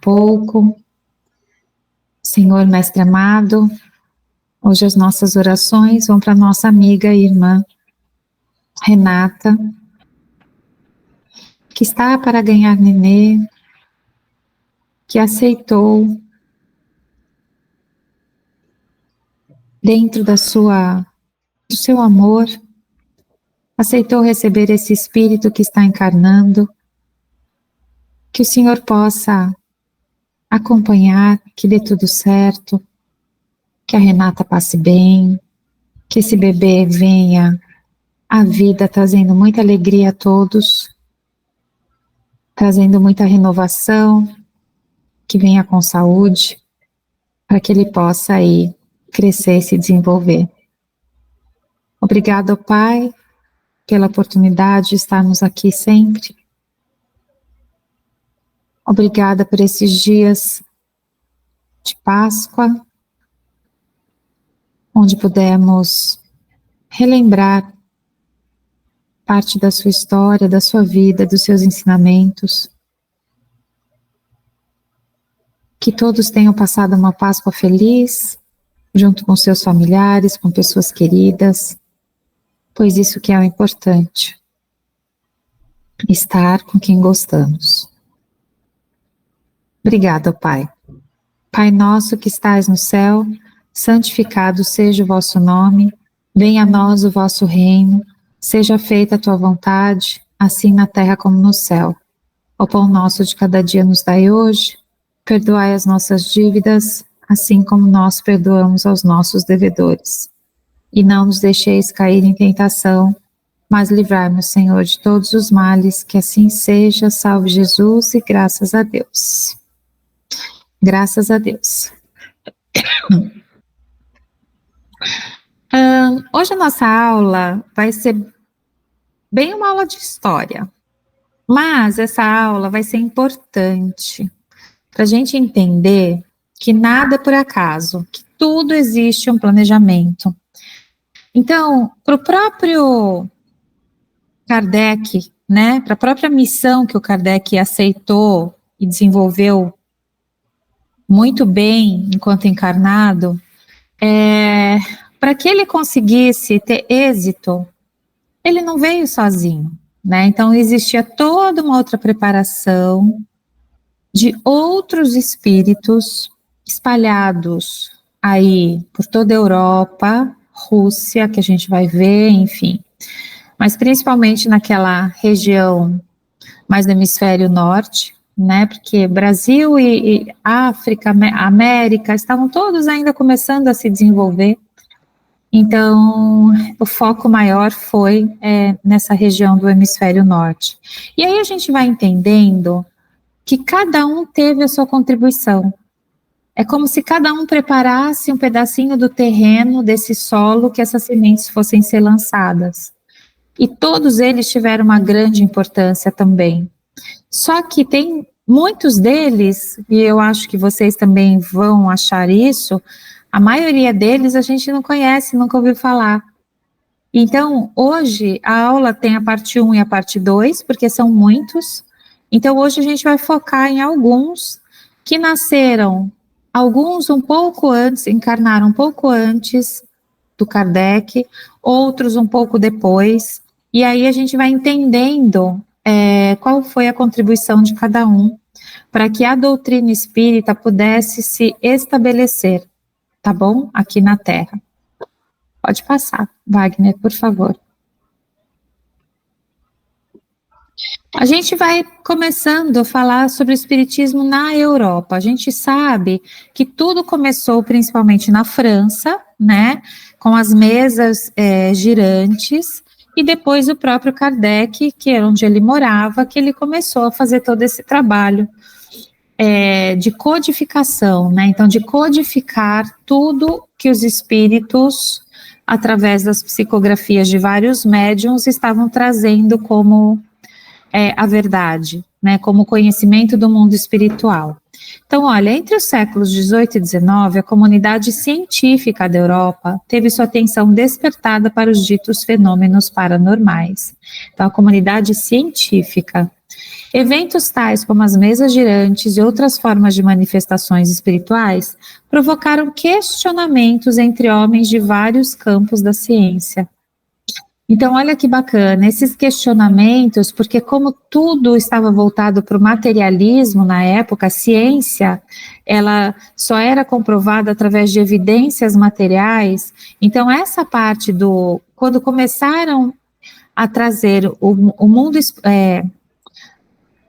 pouco. Senhor Mestre amado, hoje as nossas orações vão para nossa amiga e irmã Renata, que está para ganhar nenê, que aceitou dentro do seu amor, aceitou receber esse espírito que está encarnando, que o Senhor possa acompanhar, que dê tudo certo, que a Renata passe bem, que esse bebê venha à vida trazendo muita alegria a todos, trazendo muita renovação, que venha com saúde, para que ele possa aí crescer e se desenvolver. Obrigada, Pai, pela oportunidade de estarmos aqui sempre. Obrigada por esses dias de Páscoa, onde pudemos relembrar parte da sua história, da sua vida, dos seus ensinamentos. Que todos tenham passado uma Páscoa feliz, junto com seus familiares, com pessoas queridas, pois isso que é o importante, estar com quem gostamos. Obrigada, Pai. Pai nosso que estais no céu, santificado seja o vosso nome, venha a nós o vosso reino, seja feita a tua vontade, assim na terra como no céu. O pão nosso de cada dia nos dai hoje, perdoai as nossas dívidas, assim como nós perdoamos aos nossos devedores. E não nos deixeis cair em tentação, mas livrai-nos, Senhor, de todos os males, que assim seja, salve Jesus e graças a Deus. Graças a Deus. Hoje a nossa aula vai ser bem uma aula de história, mas essa aula vai ser importante para a gente entender que nada é por acaso, que tudo existe um planejamento. Então, para o próprio Kardec, né, para a própria missão que o Kardec aceitou e desenvolveu muito bem enquanto encarnado, para que ele conseguisse ter êxito, ele não veio sozinho, né? Então existia toda uma outra preparação de outros espíritos espalhados aí por toda a Europa, Rússia, que a gente vai ver, enfim, mas principalmente naquela região mais do hemisfério norte, né, porque Brasil e África, América, estavam todos ainda começando a se desenvolver, então o foco maior foi nessa região do hemisfério norte. E aí a gente vai entendendo que cada um teve a sua contribuição. É como se cada um preparasse um pedacinho do terreno, desse solo, que essas sementes fossem ser lançadas. E todos eles tiveram uma grande importância também. Só que tem muitos deles, e eu acho que vocês também vão achar isso, a maioria deles a gente não conhece, nunca ouviu falar. Então, hoje a aula tem a parte 1 e a parte 2, porque são muitos. Então, hoje a gente vai focar em alguns que nasceram, alguns um pouco antes, encarnaram um pouco antes do Kardec, outros um pouco depois, e aí a gente vai entendendo qual foi a contribuição de cada um, para que a doutrina espírita pudesse se estabelecer, tá bom? Aqui na Terra. Pode passar, Wagner, por favor. A gente vai começando a falar sobre o espiritismo na Europa. A gente sabe que tudo começou principalmente na França, né, com as mesas girantes, e depois o próprio Kardec, que é onde ele morava, que ele começou a fazer todo esse trabalho de codificação, né, então de codificar tudo que os espíritos, através das psicografias de vários médiuns, estavam trazendo como a verdade, né, como conhecimento do mundo espiritual. Então, olha, entre os séculos 18 e 19, a comunidade científica da Europa teve sua atenção despertada para os ditos fenômenos paranormais. Então, a comunidade científica. Eventos tais como as mesas girantes e outras formas de manifestações espirituais provocaram questionamentos entre homens de vários campos da ciência. Então, olha que bacana, esses questionamentos, porque como tudo estava voltado para o materialismo na época, a ciência, ela só era comprovada através de evidências materiais, então essa parte quando começaram a trazer o mundo,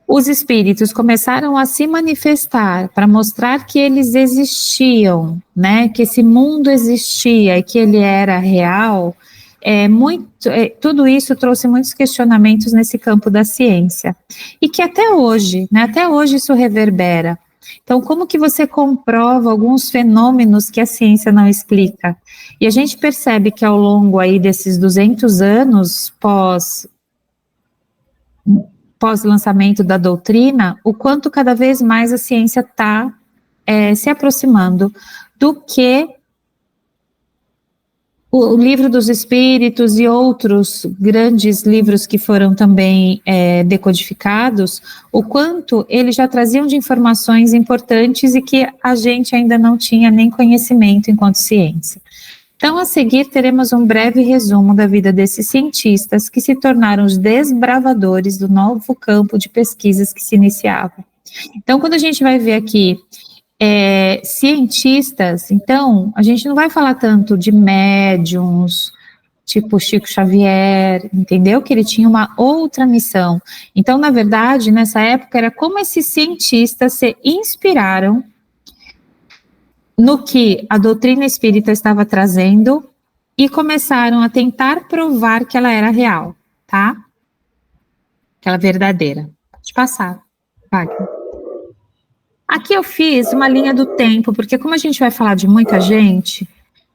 os espíritos começaram a se manifestar para mostrar que eles existiam, né, que esse mundo existia e que ele era real, tudo isso trouxe muitos questionamentos nesse campo da ciência. E que até hoje isso reverbera. Então, como que você comprova alguns fenômenos que a ciência não explica? E a gente percebe que ao longo aí desses 200 anos pós-lançamento da doutrina, o quanto cada vez mais a ciência está se aproximando do que o Livro dos Espíritos e outros grandes livros que foram também decodificados, o quanto eles já traziam de informações importantes e que a gente ainda não tinha nem conhecimento enquanto ciência. Então, a seguir, teremos um breve resumo da vida desses cientistas que se tornaram os desbravadores do novo campo de pesquisas que se iniciava. Então, quando a gente vai ver aqui cientistas, então, a gente não vai falar tanto de médiums, tipo Chico Xavier, entendeu? Que ele tinha uma outra missão. Então, na verdade, nessa época, era como esses cientistas se inspiraram no que a doutrina espírita estava trazendo e começaram a tentar provar que ela era real, tá? Que ela é verdadeira. Pode passar, Wagner. Aqui eu fiz uma linha do tempo, porque como a gente vai falar de muita gente,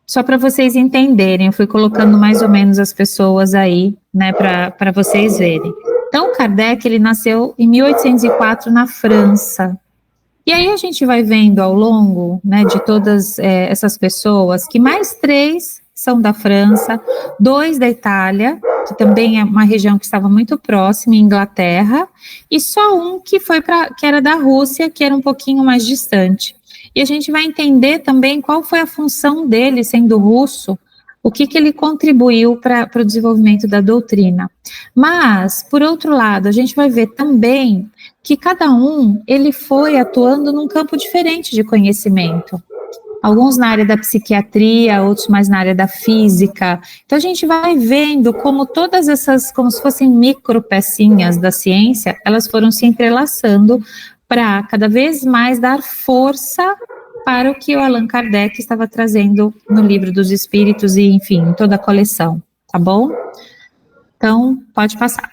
só para vocês entenderem, eu fui colocando mais ou menos as pessoas aí, né, para vocês verem. Então, Kardec, ele nasceu em 1804 na França. E aí a gente vai vendo ao longo, né, de todas essas pessoas, que mais 3 são da França, 2 da Itália, que também é uma região que estava muito próxima, Inglaterra, e só um que era da Rússia, que era um pouquinho mais distante. E a gente vai entender também qual foi a função dele, sendo russo, o que ele contribuiu para o desenvolvimento da doutrina. Mas, por outro lado, a gente vai ver também que cada um, ele foi atuando num campo diferente de conhecimento. Alguns na área da psiquiatria, outros mais na área da física. Então, a gente vai vendo como todas essas, como se fossem micro pecinhas da ciência, elas foram se entrelaçando para cada vez mais dar força para o que o Allan Kardec estava trazendo no Livro dos Espíritos e, enfim, em toda a coleção, tá bom? Então, pode passar.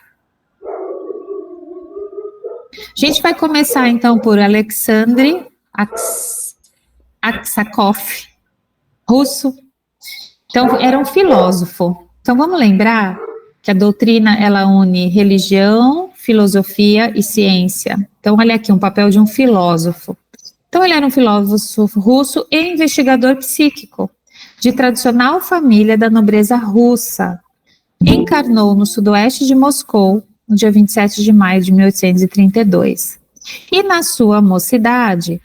A gente vai começar, então, por Alexandre Aksakov, russo. Então, era um filósofo. Então, vamos lembrar que a doutrina, ela une religião, filosofia e ciência. Então, olha aqui, um papel de um filósofo. Então, ele era um filósofo russo e investigador psíquico, de tradicional família da nobreza russa. Encarnou no sudoeste de Moscou, no dia 27 de maio de 1832. E na sua mocidade,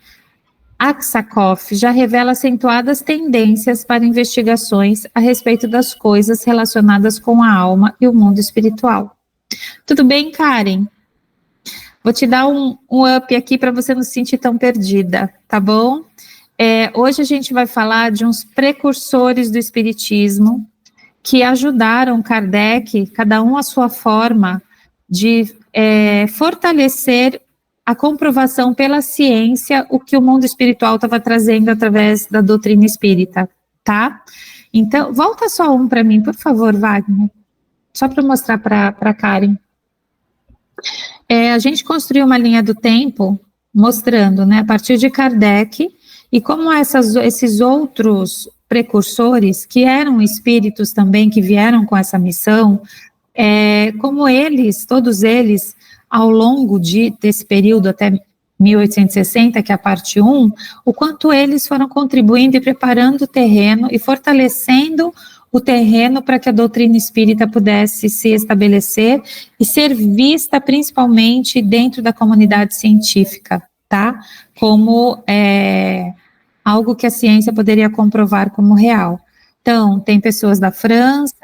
Aksakov já revela acentuadas tendências para investigações a respeito das coisas relacionadas com a alma e o mundo espiritual. Tudo bem, Karen? Vou te dar um up aqui para você não se sentir tão perdida, tá bom? Hoje a gente vai falar de uns precursores do espiritismo que ajudaram Kardec, cada um à sua forma, de fortalecer a comprovação pela ciência o que o mundo espiritual estava trazendo através da doutrina espírita, tá? Então, volta só um para mim, por favor, Wagner, só para mostrar para Karen. A gente construiu uma linha do tempo mostrando, né, a partir de Kardec e como esses outros precursores, que eram espíritos também, que vieram com essa missão, como todos eles, ao longo desse período até 1860, que é a parte 1, o quanto eles foram contribuindo e preparando o terreno e fortalecendo o terreno para que a doutrina espírita pudesse se estabelecer e ser vista principalmente dentro da comunidade científica, tá? Como algo que a ciência poderia comprovar como real. Então, tem pessoas da França,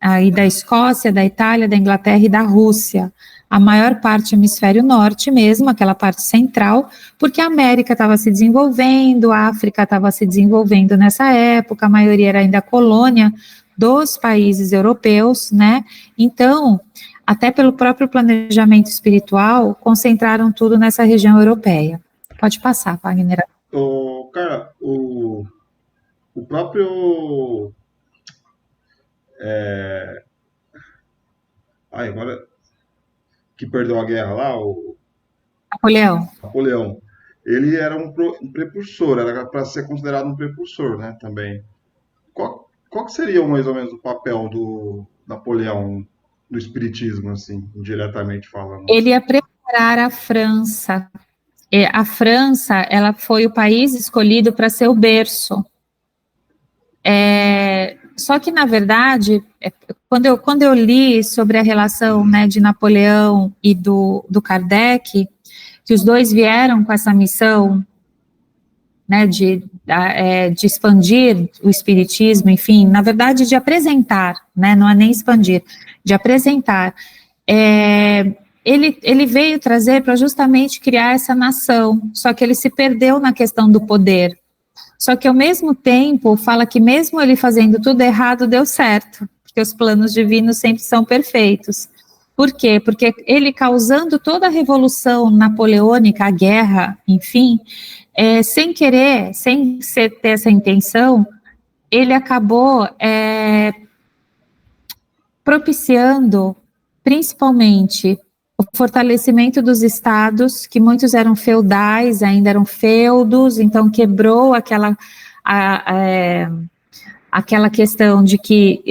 aí da Escócia, da Itália, da Inglaterra e da Rússia. A maior parte do hemisfério norte mesmo, aquela parte central, porque a América estava se desenvolvendo, a África estava se desenvolvendo nessa época, a maioria era ainda colônia dos países europeus, né? Então, até pelo próprio planejamento espiritual, concentraram tudo nessa região europeia. Pode passar, Wagner. Cara, o próprio. Agora que perdeu a guerra lá, o Napoleão. Napoleão, ele era um precursor, era para ser considerado um precursor, né? Também. Qual que seria mais ou menos o papel do Napoleão no espiritismo, assim, indiretamente falando? Ele ia preparar a França. A França, ela foi o país escolhido para ser o berço. Só que, na verdade, quando eu li sobre a relação, né, de Napoleão e do Kardec, que os dois vieram com essa missão, né, de expandir o espiritismo, enfim, na verdade, de apresentar, né, não é nem expandir, de apresentar. Ele veio trazer para justamente criar essa nação, só que ele se perdeu na questão do poder. Só que, ao mesmo tempo, fala que mesmo ele fazendo tudo errado, deu certo, porque os planos divinos sempre são perfeitos. Por quê? Porque ele causando toda a revolução napoleônica, a guerra, enfim, sem querer, sem ter essa intenção, ele acabou propiciando, principalmente, o fortalecimento dos estados, que muitos eram feudais, ainda eram feudos, então quebrou aquela questão de que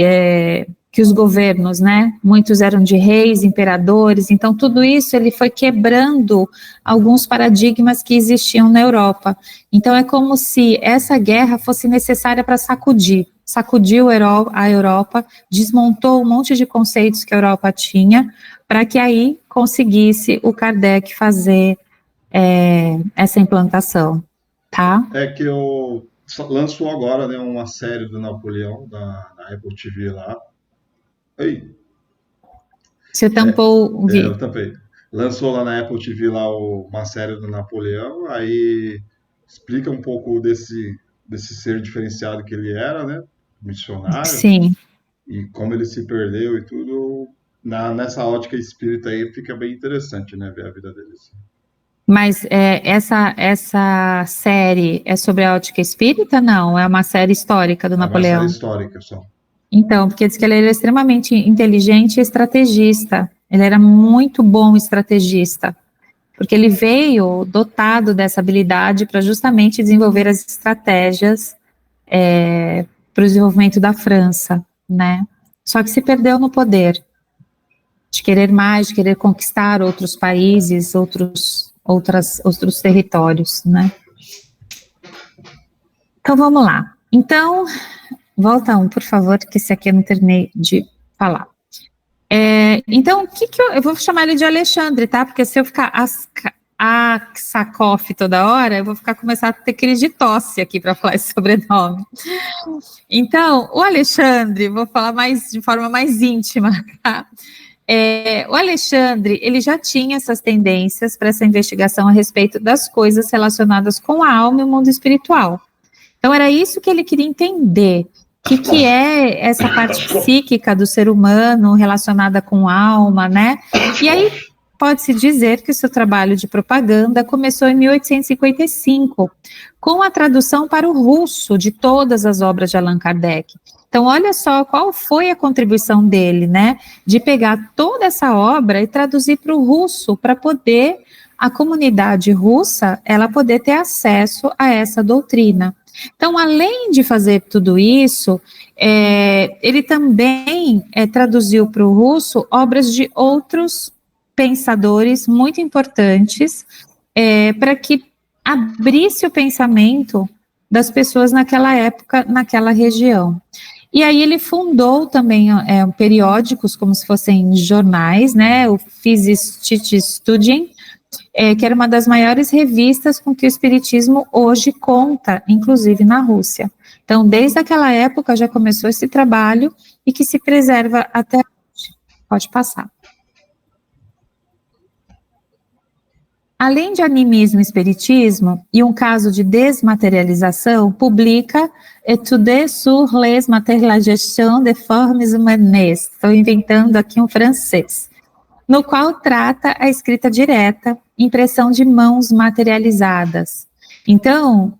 os governos, né, muitos eram de reis, imperadores, então tudo isso ele foi quebrando alguns paradigmas que existiam na Europa. Então é como se essa guerra fosse necessária para sacudiu a Europa, desmontou um monte de conceitos que a Europa tinha, para que aí conseguisse o Kardec fazer essa implantação, tá? Que lançou agora, né, uma série do Napoleão, da Apple TV lá. Ei. Você tampou o vídeo? Eu tampei. Lançou lá na Apple TV lá uma série do Napoleão, aí explica um pouco desse ser diferenciado que ele era, né? Missionário. Sim. E como ele se perdeu e tudo. Nessa ótica espírita aí fica bem interessante, né? Ver a vida dele. Assim. Mas essa série é sobre a ótica espírita? Não, é uma série histórica do Napoleão. É uma série histórica só. Então, porque diz que ele era extremamente inteligente e estrategista. Ele era muito bom estrategista, porque ele veio dotado dessa habilidade para justamente desenvolver as estratégias para o desenvolvimento da França, né? Só que se perdeu no poder, de querer mais, de querer conquistar outros países, outros territórios, né? Então, vamos lá. Então, volta por favor, que esse aqui eu não terminei de falar. Então, o que eu vou chamar ele de Alexandre, tá? Porque se eu ficar Aksakoff toda hora, eu vou começar a ter crise de tosse aqui para falar esse sobrenome. Então, o Alexandre, vou falar de forma mais íntima, tá? O Alexandre, ele já tinha essas tendências para essa investigação a respeito das coisas relacionadas com a alma e o mundo espiritual. Então, era isso que ele queria entender. O que é essa parte psíquica do ser humano relacionada com a alma, né? E aí, pode-se dizer que o seu trabalho de propaganda começou em 1855, com a tradução para o russo de todas as obras de Allan Kardec. Então, olha só qual foi a contribuição dele, né? De pegar toda essa obra e traduzir para o russo, para poder a comunidade russa, ela poder ter acesso a essa doutrina. Então, além de fazer tudo isso, ele também traduziu para o russo obras de outros pensadores muito importantes, para que abrisse o pensamento das pessoas naquela época, naquela região. E aí ele fundou também periódicos, como se fossem jornais, né, o Physistische-Studien, que era uma das maiores revistas com que o espiritismo hoje conta, inclusive na Rússia. Então, desde aquela época já começou esse trabalho e que se preserva até hoje. Pode passar. Além de animismo e espiritismo, e um caso de desmaterialização, publica Études sur les matérialisations des formes humaines. Estou inventando aqui um francês, no qual trata a escrita direta, impressão de mãos materializadas. Então,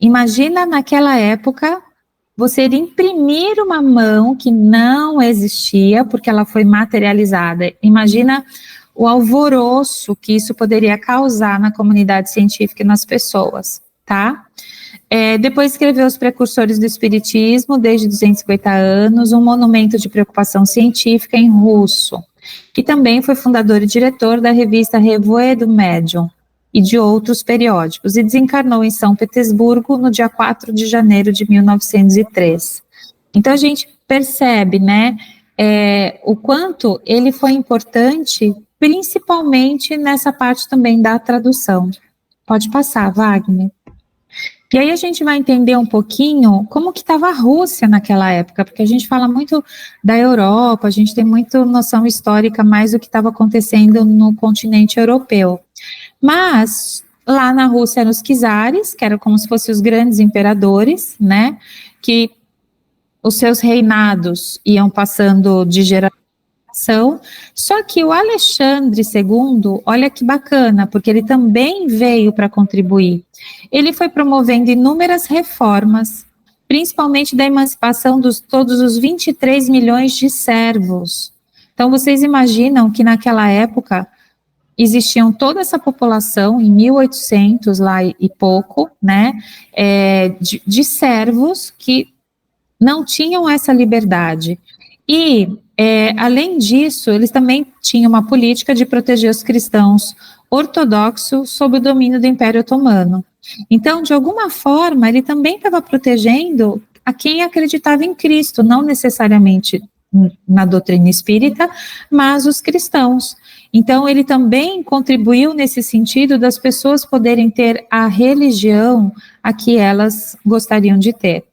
imagina naquela época você imprimir uma mão que não existia porque ela foi materializada. Imagina o alvoroço que isso poderia causar na comunidade científica e nas pessoas, tá? Depois escreveu Os Precursores do Espiritismo, desde 250 anos, um monumento de preocupação científica em russo, que também foi fundador e diretor da revista Revue du Médium e de outros periódicos, e desencarnou em São Petersburgo no dia 4 de janeiro de 1903. Então a gente percebe, né, o quanto ele foi importante, principalmente nessa parte também da tradução. Pode passar, Wagner. E aí a gente vai entender um pouquinho como que estava a Rússia naquela época, porque a gente fala muito da Europa, a gente tem muita noção histórica mais do que estava acontecendo no continente europeu. Mas lá na Rússia eram os czares, que eram como se fossem os grandes imperadores, né, que os seus reinados iam passando de geração. Só que o Alexandre II, olha que bacana, porque ele também veio para contribuir. Ele foi promovendo inúmeras reformas, principalmente da emancipação dos todos os 23 milhões de servos. Então, vocês imaginam que naquela época existiam toda essa população, em 1800 lá e pouco, né, de servos que não tinham essa liberdade. E, além disso, eles também tinham uma política de proteger os cristãos ortodoxos sob o domínio do Império Otomano. Então, de alguma forma, ele também estava protegendo a quem acreditava em Cristo, não necessariamente na doutrina espírita, mas os cristãos. Então, ele também contribuiu nesse sentido das pessoas poderem ter a religião a que elas gostariam de ter.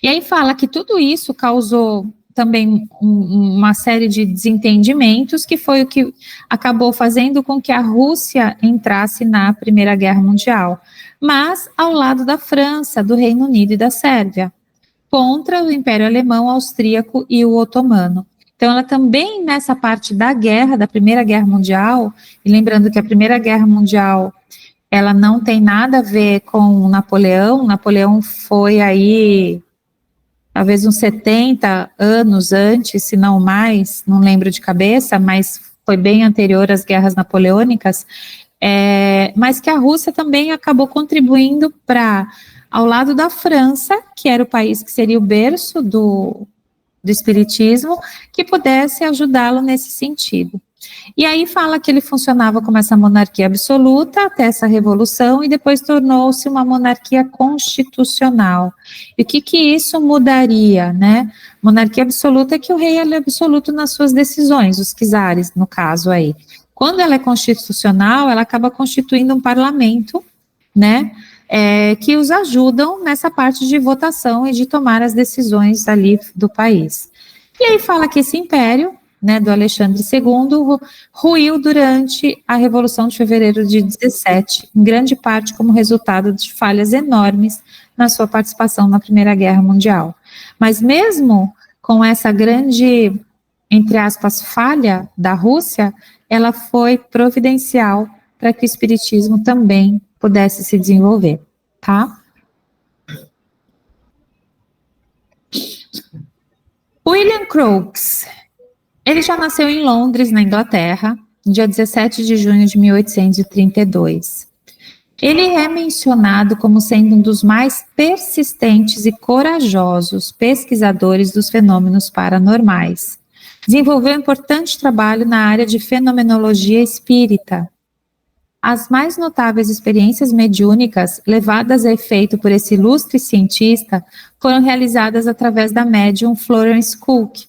E aí fala que tudo isso causou também uma série de desentendimentos, que foi o que acabou fazendo com que a Rússia entrasse na Primeira Guerra Mundial, mas ao lado da França, do Reino Unido e da Sérvia, contra o Império Alemão, Austríaco e o Otomano. Então, ela também, nessa parte da guerra, da Primeira Guerra Mundial, e lembrando que a Primeira Guerra Mundial, ela não tem nada a ver com Napoleão. Napoleão foi aí, talvez uns 70 anos antes, se não mais, não lembro de cabeça, mas foi bem anterior às guerras napoleônicas, mas que a Rússia também acabou contribuindo para, ao lado da França, que era o país que seria o berço do espiritismo, que pudesse ajudá-lo nesse sentido. E aí fala que ele funcionava como essa monarquia absoluta até essa revolução, e depois tornou-se uma monarquia constitucional. E o que isso mudaria, né? Monarquia absoluta é que o rei é absoluto nas suas decisões, os czares, no caso aí. Quando ela é constitucional, ela acaba constituindo um parlamento, né? Que os ajudam nessa parte de votação e de tomar as decisões ali do país. E aí fala que esse império, né, do Alexandre II, ruiu durante a Revolução de Fevereiro de 17, em grande parte como resultado de falhas enormes na sua participação na Primeira Guerra Mundial. Mas mesmo com essa grande, entre aspas, falha da Rússia, ela foi providencial para que o espiritismo também pudesse se desenvolver, tá? William Crookes, ele já nasceu em Londres, na Inglaterra, no dia 17 de junho de 1832. Ele é mencionado como sendo um dos mais persistentes e corajosos pesquisadores dos fenômenos paranormais. Desenvolveu um importante trabalho na área de fenomenologia espírita. As mais notáveis experiências mediúnicas levadas a efeito por esse ilustre cientista foram realizadas através da médium Florence Cook,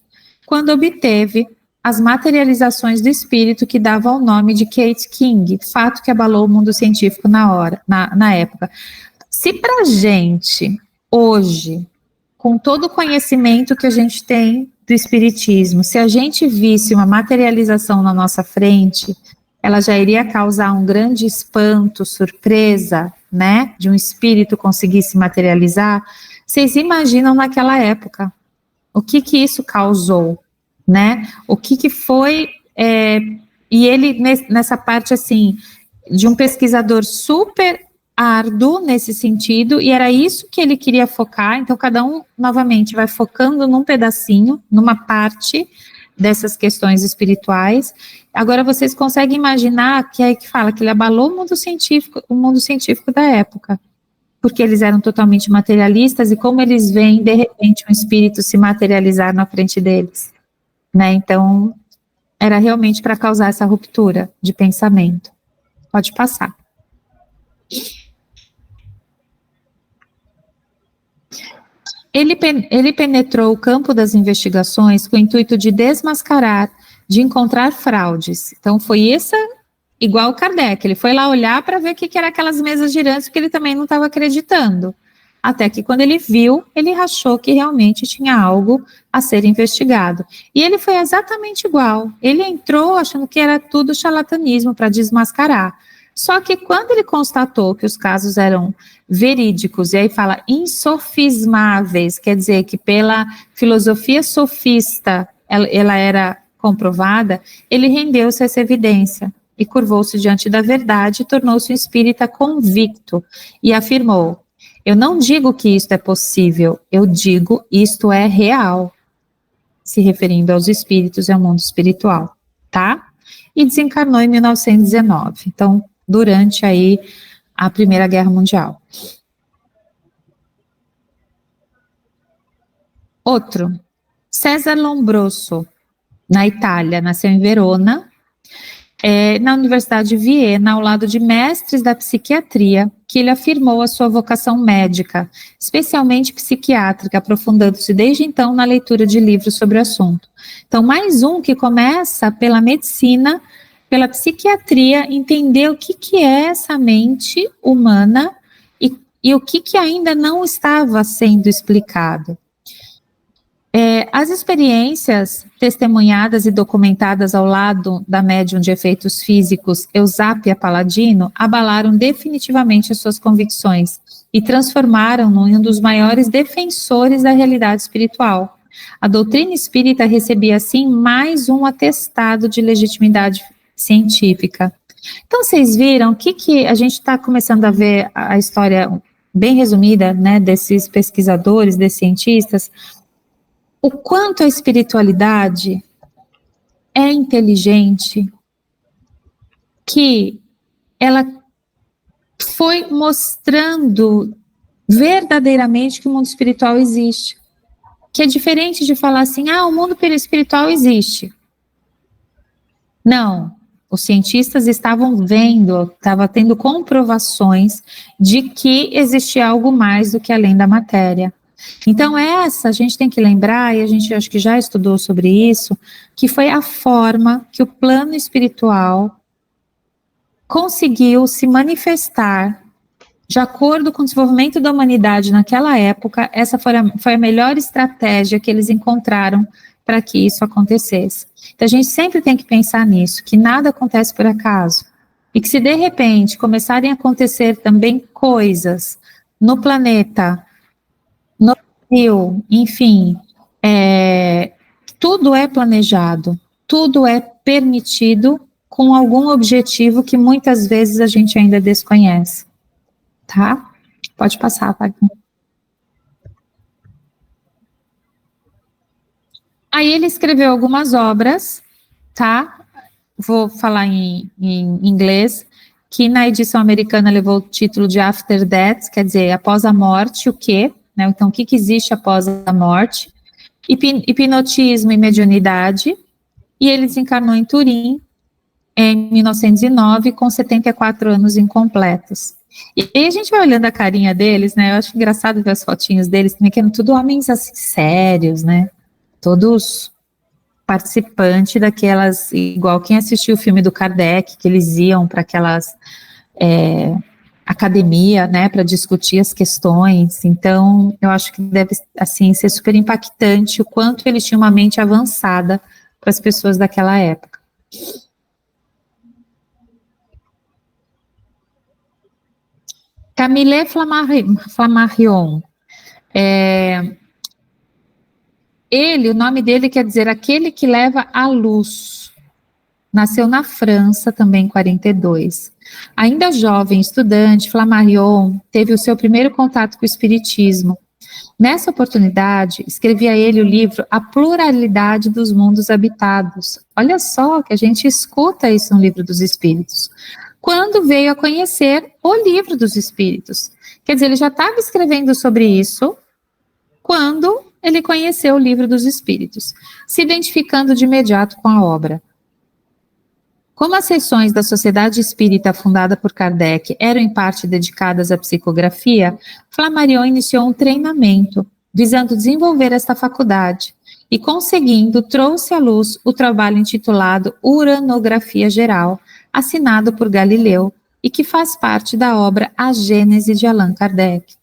quando obteve as materializações do espírito que dava o nome de Kate King, fato que abalou o mundo científico na época. Se pra gente, hoje, com todo o conhecimento que a gente tem do espiritismo, se a gente visse uma materialização na nossa frente, ela já iria causar um grande espanto, surpresa, né, de um espírito conseguir se materializar. Vocês imaginam naquela época o que isso causou, né? O que foi, e ele nessa parte assim, de um pesquisador super árduo nesse sentido, e era isso que ele queria focar. Então cada um, novamente, vai focando num pedacinho, numa parte dessas questões espirituais. Agora vocês conseguem imaginar que é que fala que ele abalou o mundo científico da época, porque eles eram totalmente materialistas, e como eles veem, de repente, um espírito se materializar na frente deles, né? Então, era realmente para causar essa ruptura de pensamento. Pode passar. Ele penetrou o campo das investigações com o intuito de desmascarar, de encontrar fraudes. Então, foi essa, igual o Kardec, ele foi lá olhar para ver o que eram aquelas mesas girantes, que ele também não estava acreditando. Até que quando ele viu, ele achou que realmente tinha algo a ser investigado. E ele foi exatamente igual. Ele entrou achando que era tudo charlatanismo para desmascarar. Só que quando ele constatou que os casos eram verídicos, e aí fala insofismáveis, quer dizer que pela filosofia sofista ela era comprovada, ele rendeu-se a essa evidência e curvou-se diante da verdade e tornou-se um espírita convicto e afirmou: eu não digo que isto é possível, eu digo isto é real, se referindo aos espíritos e ao mundo espiritual, tá? E desencarnou em 1919, então, durante aí a Primeira Guerra Mundial. Outro, César Lombroso, na Itália, nasceu em Verona, na Universidade de Viena, ao lado de mestres da psiquiatria, que ele afirmou a sua vocação médica, especialmente psiquiátrica, aprofundando-se desde então na leitura de livros sobre o assunto. Então, mais um que começa pela medicina, pela psiquiatria, entender o que é essa mente humana e o que ainda não estava sendo explicado. As experiências testemunhadas e documentadas ao lado da médium de efeitos físicos Eusápia Paladino abalaram definitivamente as suas convicções e transformaram-no em um dos maiores defensores da realidade espiritual. A doutrina espírita recebia, assim, mais um atestado de legitimidade científica. Então, vocês viram que a gente está começando a ver a história bem resumida, né, desses pesquisadores, desses cientistas, o quanto a espiritualidade é inteligente, que ela foi mostrando verdadeiramente que o mundo espiritual existe. Que é diferente de falar assim, o mundo espiritual existe. Não, os cientistas estavam vendo, estava tendo comprovações de que existia algo mais do que além da matéria. Então essa, a gente tem que lembrar, e a gente acho que já estudou sobre isso, que foi a forma que o plano espiritual conseguiu se manifestar de acordo com o desenvolvimento da humanidade naquela época. Essa foi a melhor estratégia que eles encontraram para que isso acontecesse. Então a gente sempre tem que pensar nisso, que nada acontece por acaso, e que se de repente começarem a acontecer também coisas no planeta, no Brasil, enfim, tudo é planejado, tudo é permitido com algum objetivo que muitas vezes a gente ainda desconhece, tá? Pode passar, Wagner. Aí ele escreveu algumas obras, tá? Vou falar em inglês, que na edição americana levou o título de After Death, quer dizer, após a morte, o quê? Né? Então, o que existe após a morte? Hipnotismo e mediunidade. E ele desencarnou em Turim, em 1909, com 74 anos incompletos. E aí a gente vai olhando a carinha deles, né? Eu acho engraçado ver as fotinhos deles, também, que eram tudo homens assim, sérios, né? Todos participantes daquelas, igual quem assistiu o filme do Kardec, que eles iam para aquelas academia, né, para discutir as questões. Então, eu acho que deve, assim, ser super impactante o quanto eles tinham uma mente avançada para as pessoas daquela época. Camille Flammarion, o nome dele quer dizer aquele que leva a luz. Nasceu na França, também em 42. Ainda jovem, estudante, Flammarion teve o seu primeiro contato com o espiritismo. Nessa oportunidade, escrevia ele o livro A Pluralidade dos Mundos Habitados. Olha só que a gente escuta isso no Livro dos Espíritos. Quando veio a conhecer o Livro dos Espíritos. Quer dizer, ele já estava escrevendo sobre isso quando ele conheceu o Livro dos Espíritos, se identificando de imediato com a obra. Como as sessões da Sociedade Espírita fundada por Kardec eram em parte dedicadas à psicografia, Flammarion iniciou um treinamento visando desenvolver esta faculdade e, conseguindo, trouxe à luz o trabalho intitulado Uranografia Geral, assinado por Galileu e que faz parte da obra A Gênese de Allan Kardec.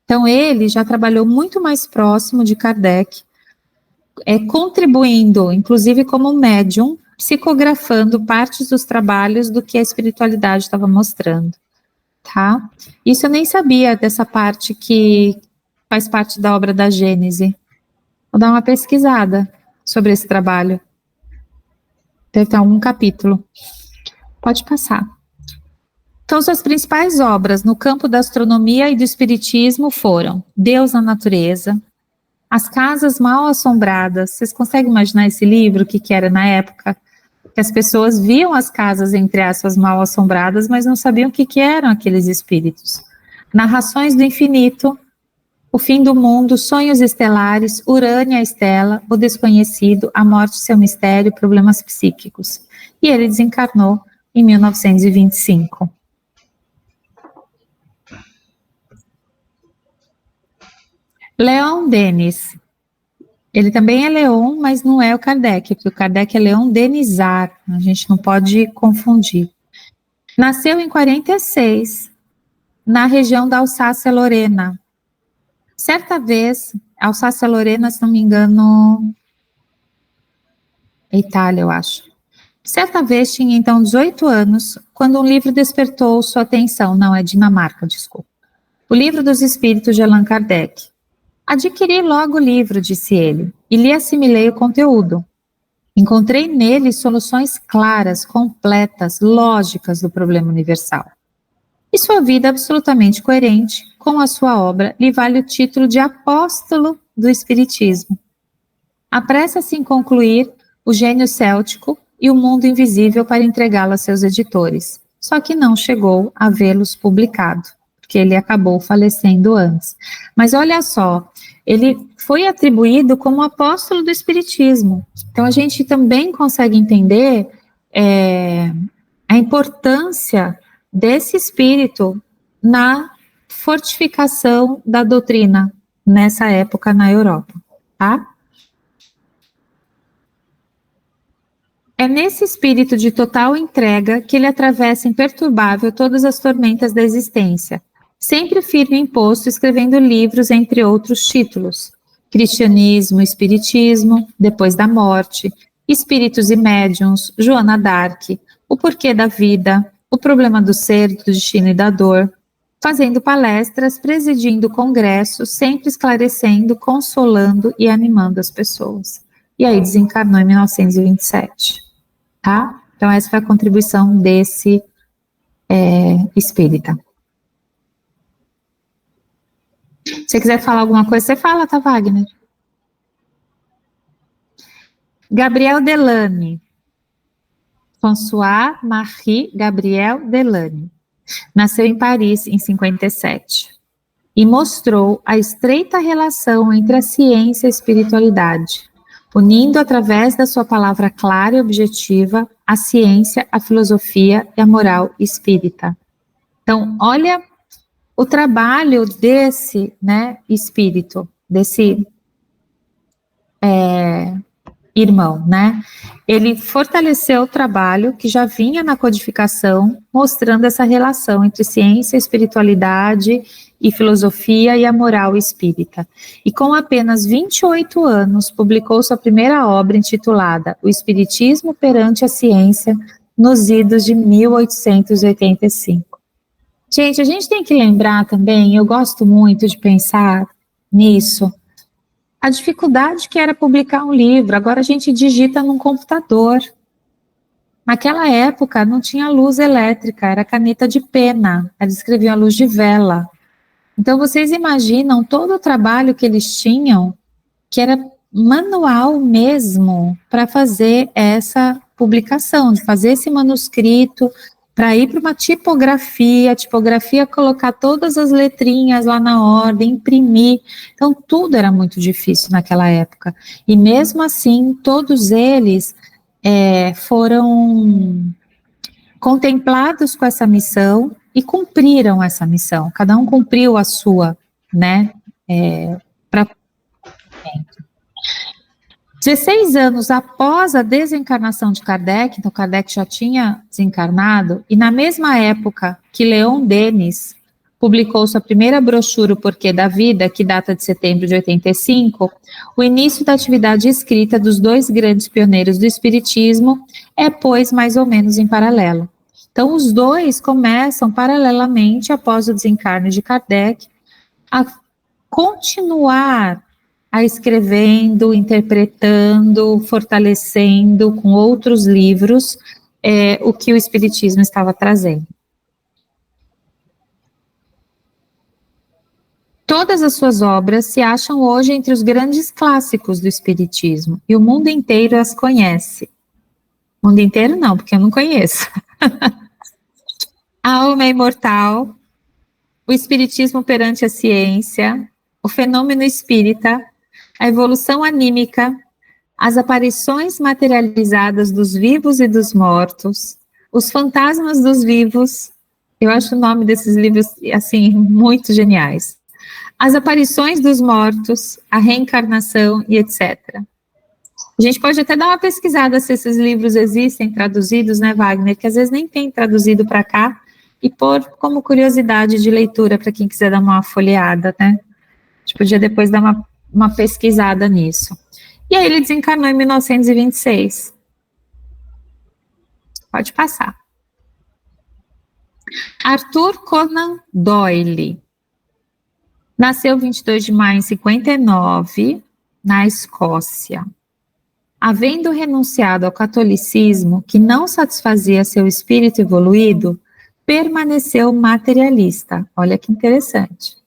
Então, ele já trabalhou muito mais próximo de Kardec, contribuindo, inclusive como médium, psicografando partes dos trabalhos do que a espiritualidade estava mostrando, tá? Isso eu nem sabia dessa parte que faz parte da obra da Gênese. Vou dar uma pesquisada sobre esse trabalho. Deve ter algum capítulo. Pode passar. Então, suas principais obras no campo da astronomia e do espiritismo foram Deus na Natureza, As Casas Mal Assombradas. Vocês conseguem imaginar esse livro, o que era na época? Que as pessoas viam as casas, entre aspas, mal assombradas, mas não sabiam o que eram aqueles espíritos. Narrações do Infinito, O Fim do Mundo, Sonhos Estelares, Urânia Estela, O Desconhecido, A Morte, Seu Mistério, Problemas Psíquicos. E ele desencarnou em 1925. Leon Denis. Ele também é Leon, mas não é o Kardec, porque o Kardec é Leon Denisard, a gente não pode confundir. Nasceu em 46, na região da Alsácia-Lorena. Certa vez, Alsácia-Lorena, se não me engano, é Itália, eu acho. Certa vez tinha então 18 anos, quando um livro despertou sua atenção, não, é Dinamarca, desculpa. O Livro dos Espíritos de Allan Kardec. Adquiri logo o livro, disse ele, e lhe assimilei o conteúdo. Encontrei nele soluções claras, completas, lógicas do problema universal. E sua vida absolutamente coerente com a sua obra lhe vale o título de apóstolo do Espiritismo. Apressa-se em concluir O Gênio Céltico e O Mundo Invisível para entregá-lo a seus editores, só que não chegou a vê-los publicado, porque ele acabou falecendo antes. Mas olha só, ele foi atribuído como apóstolo do Espiritismo. Então a gente também consegue entender a importância desse espírito na fortificação da doutrina nessa época na Europa, tá? É nesse espírito de total entrega que ele atravessa imperturbável todas as tormentas da existência, sempre firme em posto, escrevendo livros, entre outros títulos: Cristianismo, Espiritismo, Depois da Morte, Espíritos e Médiuns, Joana d'Arc, O Porquê da Vida, O Problema do Ser, do Destino e da Dor, fazendo palestras, presidindo congressos, sempre esclarecendo, consolando e animando as pessoas. E aí desencarnou em 1927, tá? Então essa foi a contribuição desse espírita. Se você quiser falar alguma coisa, você fala, tá, Wagner? Gabriel Delany. François-Marie Gabriel Delany. Nasceu em Paris em 57 e mostrou a estreita relação entre a ciência e a espiritualidade, unindo através da sua palavra clara e objetiva a ciência, a filosofia e a moral espírita. Então, olha o trabalho desse, né, espírito, desse irmão, né? Ele fortaleceu o trabalho que já vinha na codificação, mostrando essa relação entre ciência, espiritualidade e filosofia e a moral espírita. E com apenas 28 anos, publicou sua primeira obra intitulada O Espiritismo perante a Ciência, nos idos de 1885. Gente, a gente tem que lembrar também, eu gosto muito de pensar nisso, a dificuldade que era publicar um livro. Agora a gente digita num computador. Naquela época não tinha luz elétrica, era caneta de pena, eles escreviam a luz de vela. Então vocês imaginam todo o trabalho que eles tinham, que era manual mesmo, para fazer essa publicação, de fazer esse manuscrito, para ir para uma tipografia, a tipografia colocar todas as letrinhas lá na ordem, imprimir. Então, tudo era muito difícil naquela época. E mesmo assim, todos eles foram contemplados com essa missão e cumpriram essa missão. Cada um cumpriu a sua, né? 16 anos após a desencarnação de Kardec, então Kardec já tinha desencarnado, e na mesma época que Leon Denis publicou sua primeira brochura O Porquê da Vida, que data de setembro de 85, o início da atividade escrita dos dois grandes pioneiros do Espiritismo pois, mais ou menos em paralelo. Então, os dois começam paralelamente, após o desencarne de Kardec, a continuar escrevendo, interpretando, fortalecendo com outros livros o que o Espiritismo estava trazendo. Todas as suas obras se acham hoje entre os grandes clássicos do Espiritismo, e o mundo inteiro as conhece. O mundo inteiro não, porque eu não conheço. A Alma Imortal, O Espiritismo perante a Ciência, O Fenômeno Espírita, A Evolução Anímica, As Aparições Materializadas dos Vivos e dos Mortos, Os Fantasmas dos Vivos. Eu acho o nome desses livros, assim, muito geniais. As Aparições dos Mortos, A Reencarnação e etc. A gente pode até dar uma pesquisada se esses livros existem traduzidos, né, Wagner? Que às vezes nem tem traduzido para cá, e pôr como curiosidade de leitura para quem quiser dar uma folheada, né? A gente podia depois dar uma pesquisada nisso. E aí ele desencarnou em 1926. Pode passar. Arthur Conan Doyle. Nasceu 22 de maio de 59, na Escócia. Havendo renunciado ao catolicismo, que não satisfazia seu espírito evoluído, permaneceu materialista. Olha que interessante.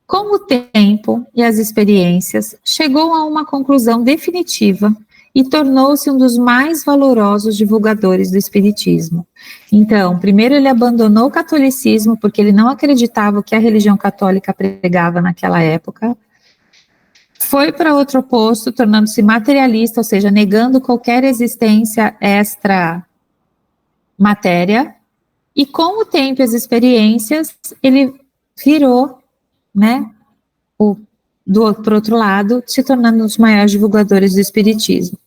Com o tempo e as experiências, chegou a uma conclusão definitiva e tornou-se um dos mais valorosos divulgadores do espiritismo. Então, primeiro ele abandonou o catolicismo, porque ele não acreditava o que a religião católica pregava naquela época. Foi para outro oposto, tornando-se materialista, ou seja, negando qualquer existência extra matéria. E com o tempo e as experiências, ele virou, né, por outro lado, se tornando um dos maiores divulgadores do espiritismo.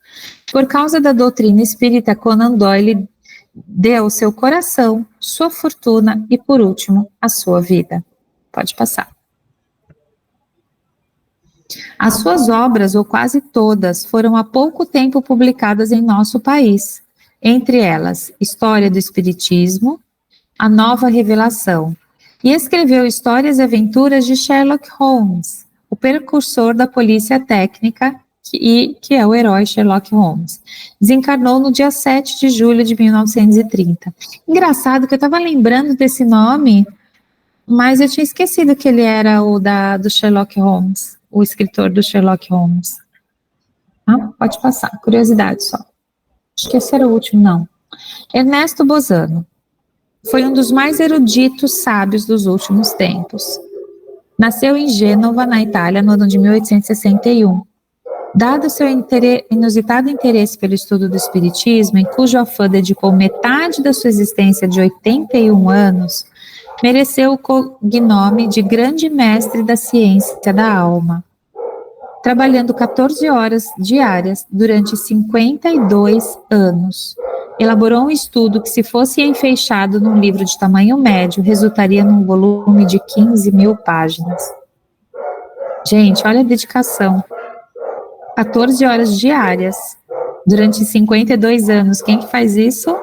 Por causa da doutrina espírita, Conan Doyle deu seu coração, sua fortuna e, por último, a sua vida. Pode passar. As suas obras, ou quase todas, foram há pouco tempo publicadas em nosso país, entre elas História do Espiritismo, A Nova Revelação, e escreveu histórias e aventuras de Sherlock Holmes, o precursor da polícia técnica, que é o herói Sherlock Holmes. Desencarnou no dia 7 de julho de 1930. Engraçado que eu estava lembrando desse nome, mas eu tinha esquecido que ele era do Sherlock Holmes, o escritor do Sherlock Holmes. Pode passar, curiosidade só. Acho que esse era o último, não. Ernesto Bosano. Foi um dos mais eruditos sábios dos últimos tempos. Nasceu em Gênova, na Itália, no ano de 1861. Dado seu inusitado interesse pelo estudo do espiritismo, em cujo afã dedicou metade da sua existência de 81 anos, mereceu o cognome de grande mestre da ciência da alma. Trabalhando 14 horas diárias durante 52 anos, elaborou um estudo que, se fosse enfeixado num livro de tamanho médio, resultaria num volume de 15 mil páginas. Gente, olha a dedicação. 14 horas diárias, durante 52 anos. Quem que faz isso?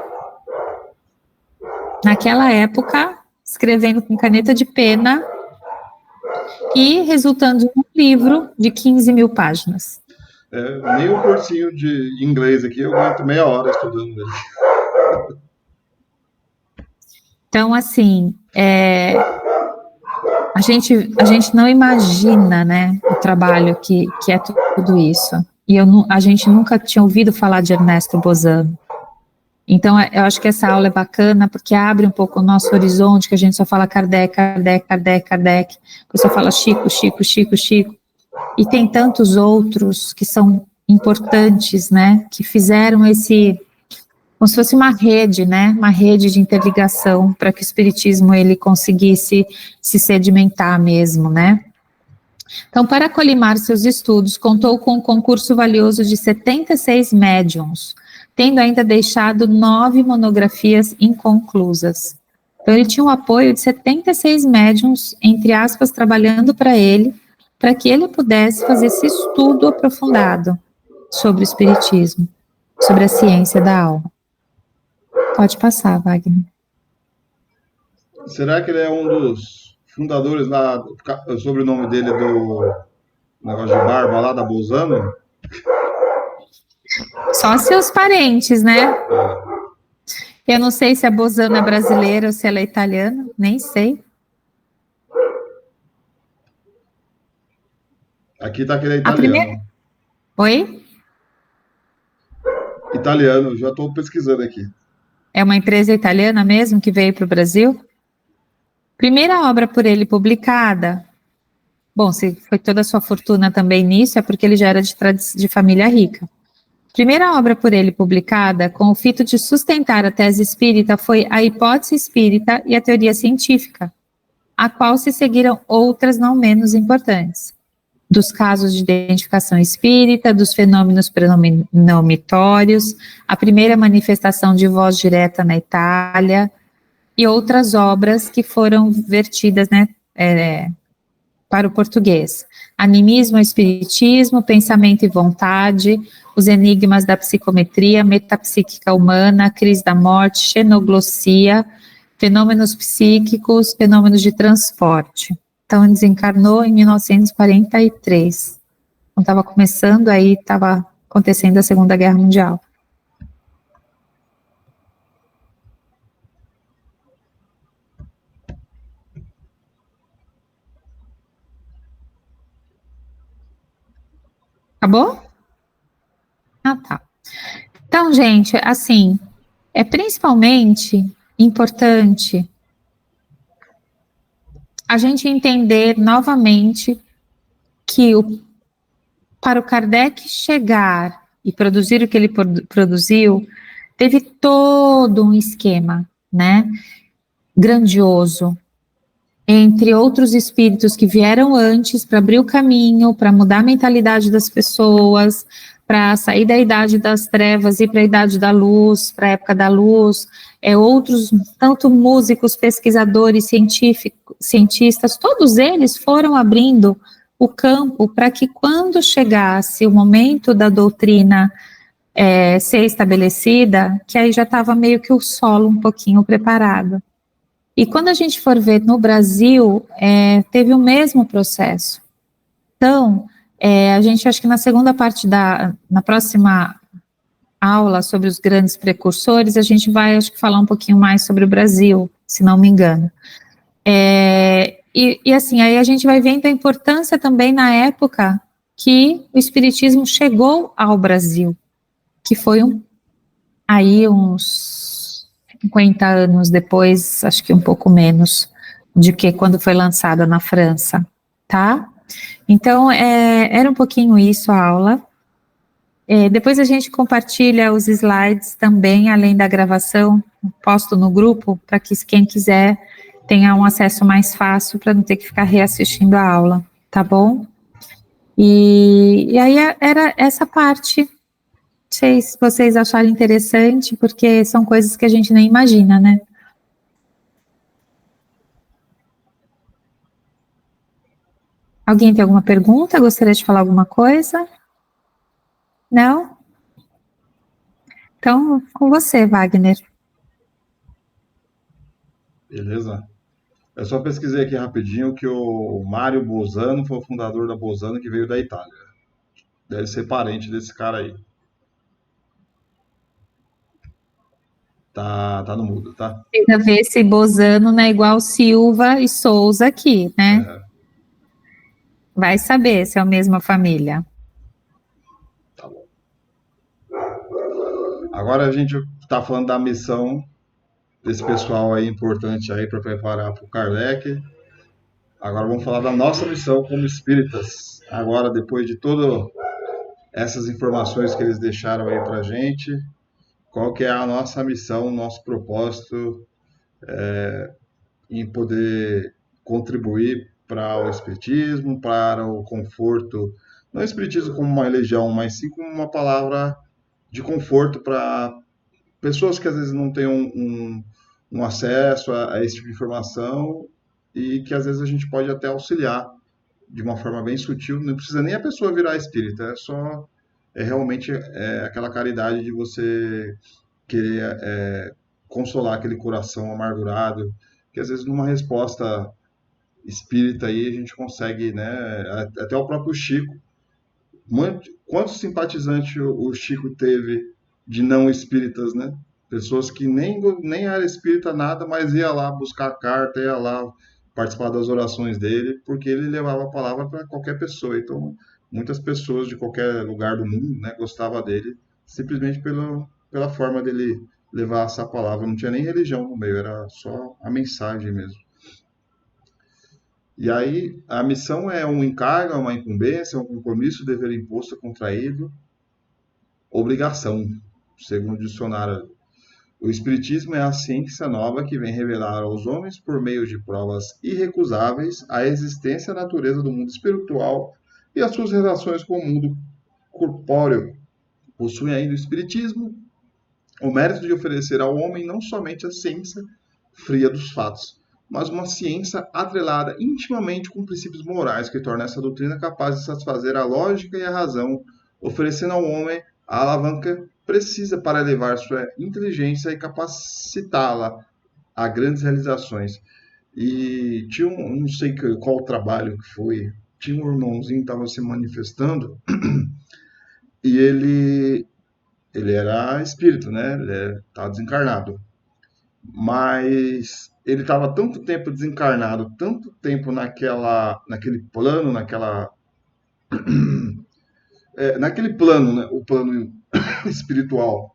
Naquela época, escrevendo com caneta de pena e resultando em um livro de 15 mil páginas. Nem um cursinho de inglês aqui, eu aguento meia hora estudando ele. Então, assim, a gente não imagina, né, o trabalho que é tudo isso. E a gente nunca tinha ouvido falar de Ernesto Bozano. Então, eu acho que essa aula é bacana, porque abre um pouco o nosso horizonte, que a gente só fala Kardec, Kardec, Kardec, Kardec, que só fala Chico, Chico, Chico, Chico. E tem tantos outros que são importantes, né, que fizeram como se fosse uma rede, né, uma rede de interligação para que o espiritismo ele conseguisse se sedimentar mesmo, né. Então, para colimar seus estudos, contou com um concurso valioso de 76 médiuns, tendo ainda deixado 9 monografias inconclusas. Então, ele tinha o apoio de 76 médiuns, entre aspas, trabalhando para que ele pudesse fazer esse estudo aprofundado sobre o espiritismo, sobre a ciência da alma. Pode passar, Wagner. Será que ele é um dos fundadores lá, o sobrenome dele é do negócio de barba lá, da Bozano? Só seus parentes, né? Eu não sei se a Bozano é brasileira ou se ela é italiana, nem sei. Aqui tá que ele é italiano. Oi? Italiano, já estou pesquisando aqui. É uma empresa italiana mesmo que veio para o Brasil? Primeira obra por ele publicada. Bom, se foi toda a sua fortuna também nisso, é porque ele já era de família rica. Primeira obra por ele publicada, com o fito de sustentar a tese espírita, foi A Hipótese Espírita e a Teoria Científica, a qual se seguiram outras não menos importantes. Dos casos de identificação espírita, dos fenômenos premonitórios, a primeira manifestação de voz direta na Itália, e outras obras que foram vertidas, né, para o português. Animismo, Espiritismo, Pensamento e Vontade, Os Enigmas da Psicometria, Metapsíquica Humana, Crise da Morte, Xenoglossia, Fenômenos Psíquicos, Fenômenos de Transporte. Então, ele desencarnou em 1943. Quando estava começando, aí estava acontecendo a Segunda Guerra Mundial. Acabou? Ah, tá. Então, gente, assim, é principalmente importante a gente entender novamente que para o Kardec chegar e produzir o que ele produziu, teve todo um esquema, né, grandioso, entre outros espíritos que vieram antes para abrir o caminho, para mudar a mentalidade das pessoas, para sair da idade das trevas e para a idade da luz, para a época da luz, outros, tanto músicos, pesquisadores, cientistas, todos eles foram abrindo o campo para que quando chegasse o momento da doutrina ser estabelecida, que aí já estava meio que o solo um pouquinho preparado. E quando a gente for ver no Brasil, teve o mesmo processo. Então, a gente acho que na segunda parte na próxima aula sobre os grandes precursores, a gente vai, acho que, falar um pouquinho mais sobre o Brasil, se não me engano. E assim, aí a gente vai vendo a importância também na época que o Espiritismo chegou ao Brasil, que foi uns 50 anos depois, acho que um pouco menos, de que quando foi lançada na França, tá? Então, era um pouquinho isso a aula. Depois a gente compartilha os slides também, além da gravação, posto no grupo, para que quem quiser tenha um acesso mais fácil, para não ter que ficar reassistindo a aula, tá bom? E aí era essa parte, não sei se vocês acharem interessante, porque são coisas que a gente nem imagina, né? Alguém tem alguma pergunta? Gostaria de falar alguma coisa? Não? Então, com você, Wagner. Beleza? Eu só pesquisei aqui rapidinho que o Mário Bolzano foi o fundador da Bolzano que veio da Itália. Deve ser parente desse cara aí. Tá no mudo, tá? Precisa ver se Bozano não é igual Silva e Souza aqui, né? É, Vai saber se é a mesma família. tá bom. Agora a gente tá falando da missão desse pessoal aí importante aí para preparar para o Kardec. Agora vamos falar da nossa missão como espíritas. Agora, depois de todas essas informações que eles deixaram aí para gente, qual que é a nossa missão, nosso propósito em poder contribuir para o espiritismo, para o conforto, não o espiritismo como uma religião, mas sim como uma palavra de conforto para pessoas que às vezes não têm um acesso a esse tipo de informação e que às vezes a gente pode até auxiliar de uma forma bem sutil. Não precisa nem a pessoa virar espírita, realmente aquela caridade de você querer consolar aquele coração amargurado, que às vezes numa resposta espírita aí a gente consegue, né? Até o próprio Chico, quantos simpatizantes o Chico teve de não espíritas, né? Pessoas que nem era espírita nada, mas ia lá buscar a carta, ia lá participar das orações dele, porque ele levava a palavra para qualquer pessoa. Então, muitas pessoas de qualquer lugar do mundo, né, gostavam dele, simplesmente pela forma dele levar essa palavra. Não tinha nem religião no meio, era só a mensagem mesmo. E aí, a missão é um encargo, uma incumbência, um compromisso, dever imposto, contraído, obrigação, segundo o dicionário. O Espiritismo é a ciência nova que vem revelar aos homens, por meio de provas irrecusáveis, a existência e a natureza do mundo espiritual e as suas relações com o mundo corpóreo. Possui ainda o Espiritismo o mérito de oferecer ao homem não somente a ciência fria dos fatos, mas uma ciência atrelada intimamente com princípios morais que torna essa doutrina capaz de satisfazer a lógica e a razão, oferecendo ao homem a alavanca precisa para elevar sua inteligência e capacitá-la a grandes realizações. E tinha não sei qual trabalho que foi, tinha um irmãozinho que estava se manifestando e ele era espírito, né? Ele estava desencarnado. Mas ele estava tanto tempo desencarnado, tanto tempo naquele plano, naquele plano, né? O plano espiritual,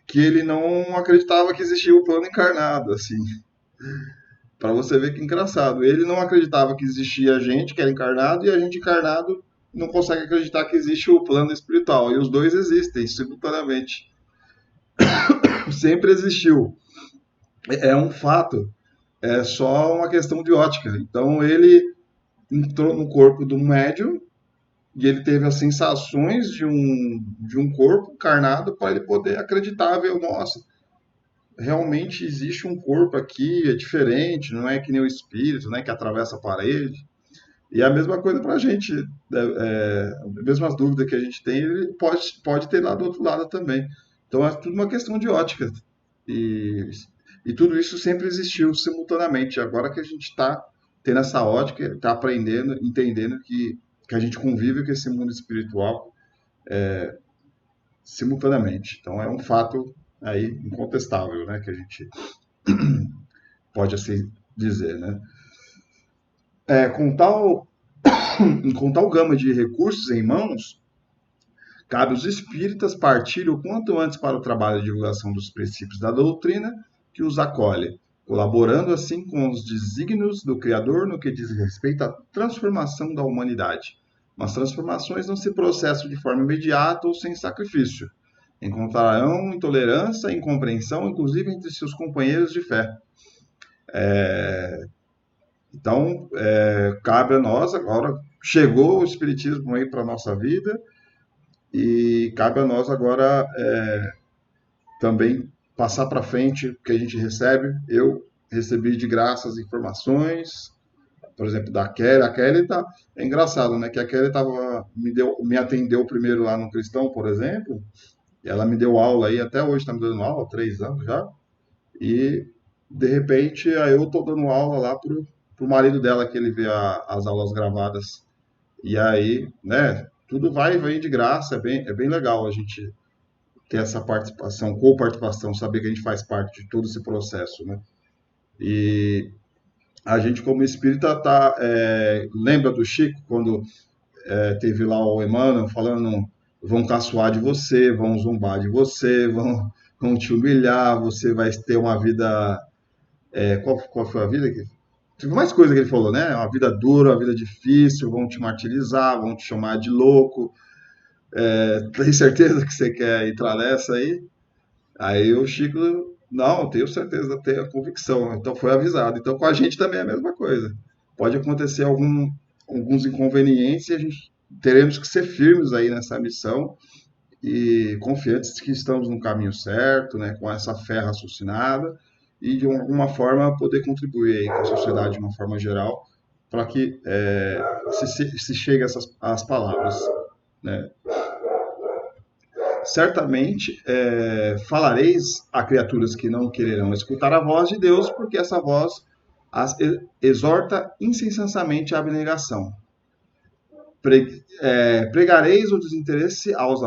que ele não acreditava que existia o plano encarnado, assim. Para você ver que engraçado. Ele não acreditava que existia a gente que era encarnado e a gente encarnado não consegue acreditar que existe o plano espiritual. E os dois existem simultaneamente. Sempre existiu. É um fato. É só uma questão de ótica. Então ele entrou no corpo do médium e ele teve as sensações de um corpo encarnado para ele poder acreditar, ver, nossa, realmente existe um corpo aqui, é diferente, não é que nem o espírito, né, que atravessa a parede. E a mesma coisa para a gente, as mesmas dúvidas que a gente tem, ele pode ter lá do outro lado também. Então é tudo uma questão de ótica. E, e tudo isso sempre existiu simultaneamente. Agora que a gente está tendo essa ótica, está aprendendo, entendendo que a gente convive com esse mundo espiritual simultaneamente. Então é um fato aí incontestável, né, que a gente pode assim dizer, né? Com tal gama de recursos em mãos, cabe aos espíritas partirem o quanto antes para o trabalho de divulgação dos princípios da doutrina que os acolhe, colaborando assim com os desígnios do Criador no que diz respeito à transformação da humanidade, Mas transformações não se processam de forma imediata ou sem sacrifício. Encontrarão intolerância e incompreensão, inclusive entre seus companheiros de fé. Então, cabe a nós agora, chegou o Espiritismo aí para a nossa vida, e cabe a nós agora também passar para frente o que a gente recebe. Eu recebi de graça as informações, por exemplo, da Kelly. A Kelly tá, é engraçado, né? Que a Kelly me atendeu primeiro lá no Cristão, por exemplo, e ela me deu aula aí, até hoje está me dando aula, há 3 anos já, e de repente aí eu tô dando aula lá pro marido dela, que ele vê as aulas gravadas. E aí, né, tudo vai e vem de graça, é bem legal a gente ter essa participação, coparticipação, saber que a gente faz parte de todo esse processo, né? E a gente, como espírita, lembra do Chico, quando teve lá o Emmanuel falando: vão caçoar de você, vão zombar de você, vão te humilhar, você vai ter uma vida. Qual foi a vida que. Teve mais coisa que ele falou, né? Uma vida dura, uma vida difícil, vão te martirizar, vão te chamar de louco. Tem certeza que você quer entrar nessa aí? Aí o Chico, não, tenho certeza, tenho a convicção. Então foi avisado. Então com a gente também é a mesma coisa. Pode acontecer alguns inconvenientes e a gente teremos que ser firmes aí nessa missão e confiantes que estamos no caminho certo, né, com essa fé raciocinada e de alguma forma poder contribuir aí com a sociedade de uma forma geral para que se chegue a às palavras, né? Certamente falareis a criaturas que não quererão escutar a voz de Deus, porque essa voz as exorta insensatamente à abnegação. Pregareis o desinteresse aos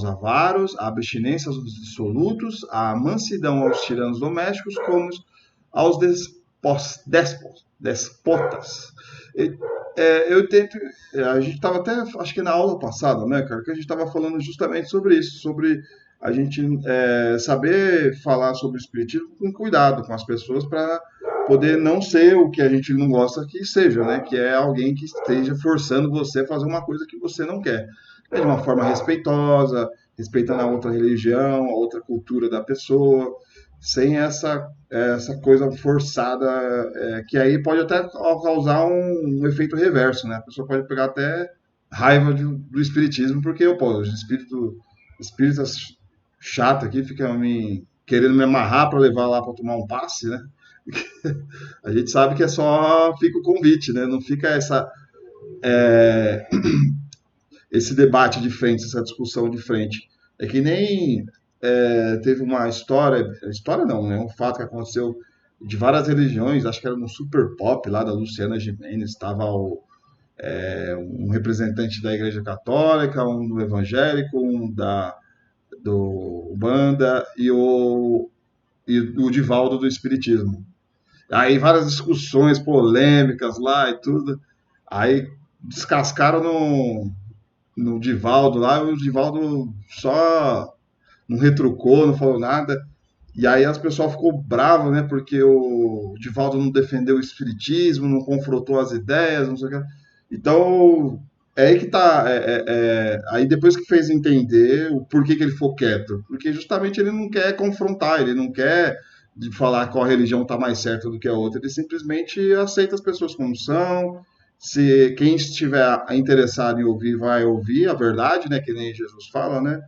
avaros, a abstinência aos dissolutos, a mansidão aos tiranos domésticos, como aos despotas. Eu tento. A gente estava até, acho que na aula passada, né, cara, que a gente estava falando justamente sobre isso, sobre a gente saber falar sobre o espiritismo com cuidado com as pessoas para poder não ser o que a gente não gosta que seja, né? Que é alguém que esteja forçando você a fazer uma coisa que você não quer. É de uma forma respeitosa, respeitando a outra religião, a outra cultura da pessoa, sem essa coisa forçada, que aí pode até causar um efeito reverso, né? A pessoa pode pegar até raiva do espiritismo, porque os espíritas chato aqui ficam querendo me amarrar para levar lá para tomar um passe, né? A gente sabe que fica o convite, né? Não fica esse debate de frente, essa discussão de frente. É que nem teve uma história não, né? Um fato que aconteceu de várias religiões, acho que era no Super Pop lá da Luciana Gimenez, estava um representante da Igreja Católica, um do Evangélico, um do Banda e o Divaldo do Espiritismo. Aí várias discussões polêmicas lá e tudo. Aí descascaram no Divaldo lá, e o Divaldo só não retrucou, não falou nada. E aí as pessoas ficou bravo, né? Porque o Divaldo não defendeu o espiritismo, não confrontou as ideias, não sei o que. Então, é aí que tá. Aí depois que fez entender o porquê que ele ficou quieto. Porque justamente ele não quer confrontar, ele não quer de falar qual religião está mais certa do que a outra, ele simplesmente aceita as pessoas como são. Se quem estiver interessado em ouvir, vai ouvir a verdade, né? Que nem Jesus fala, né?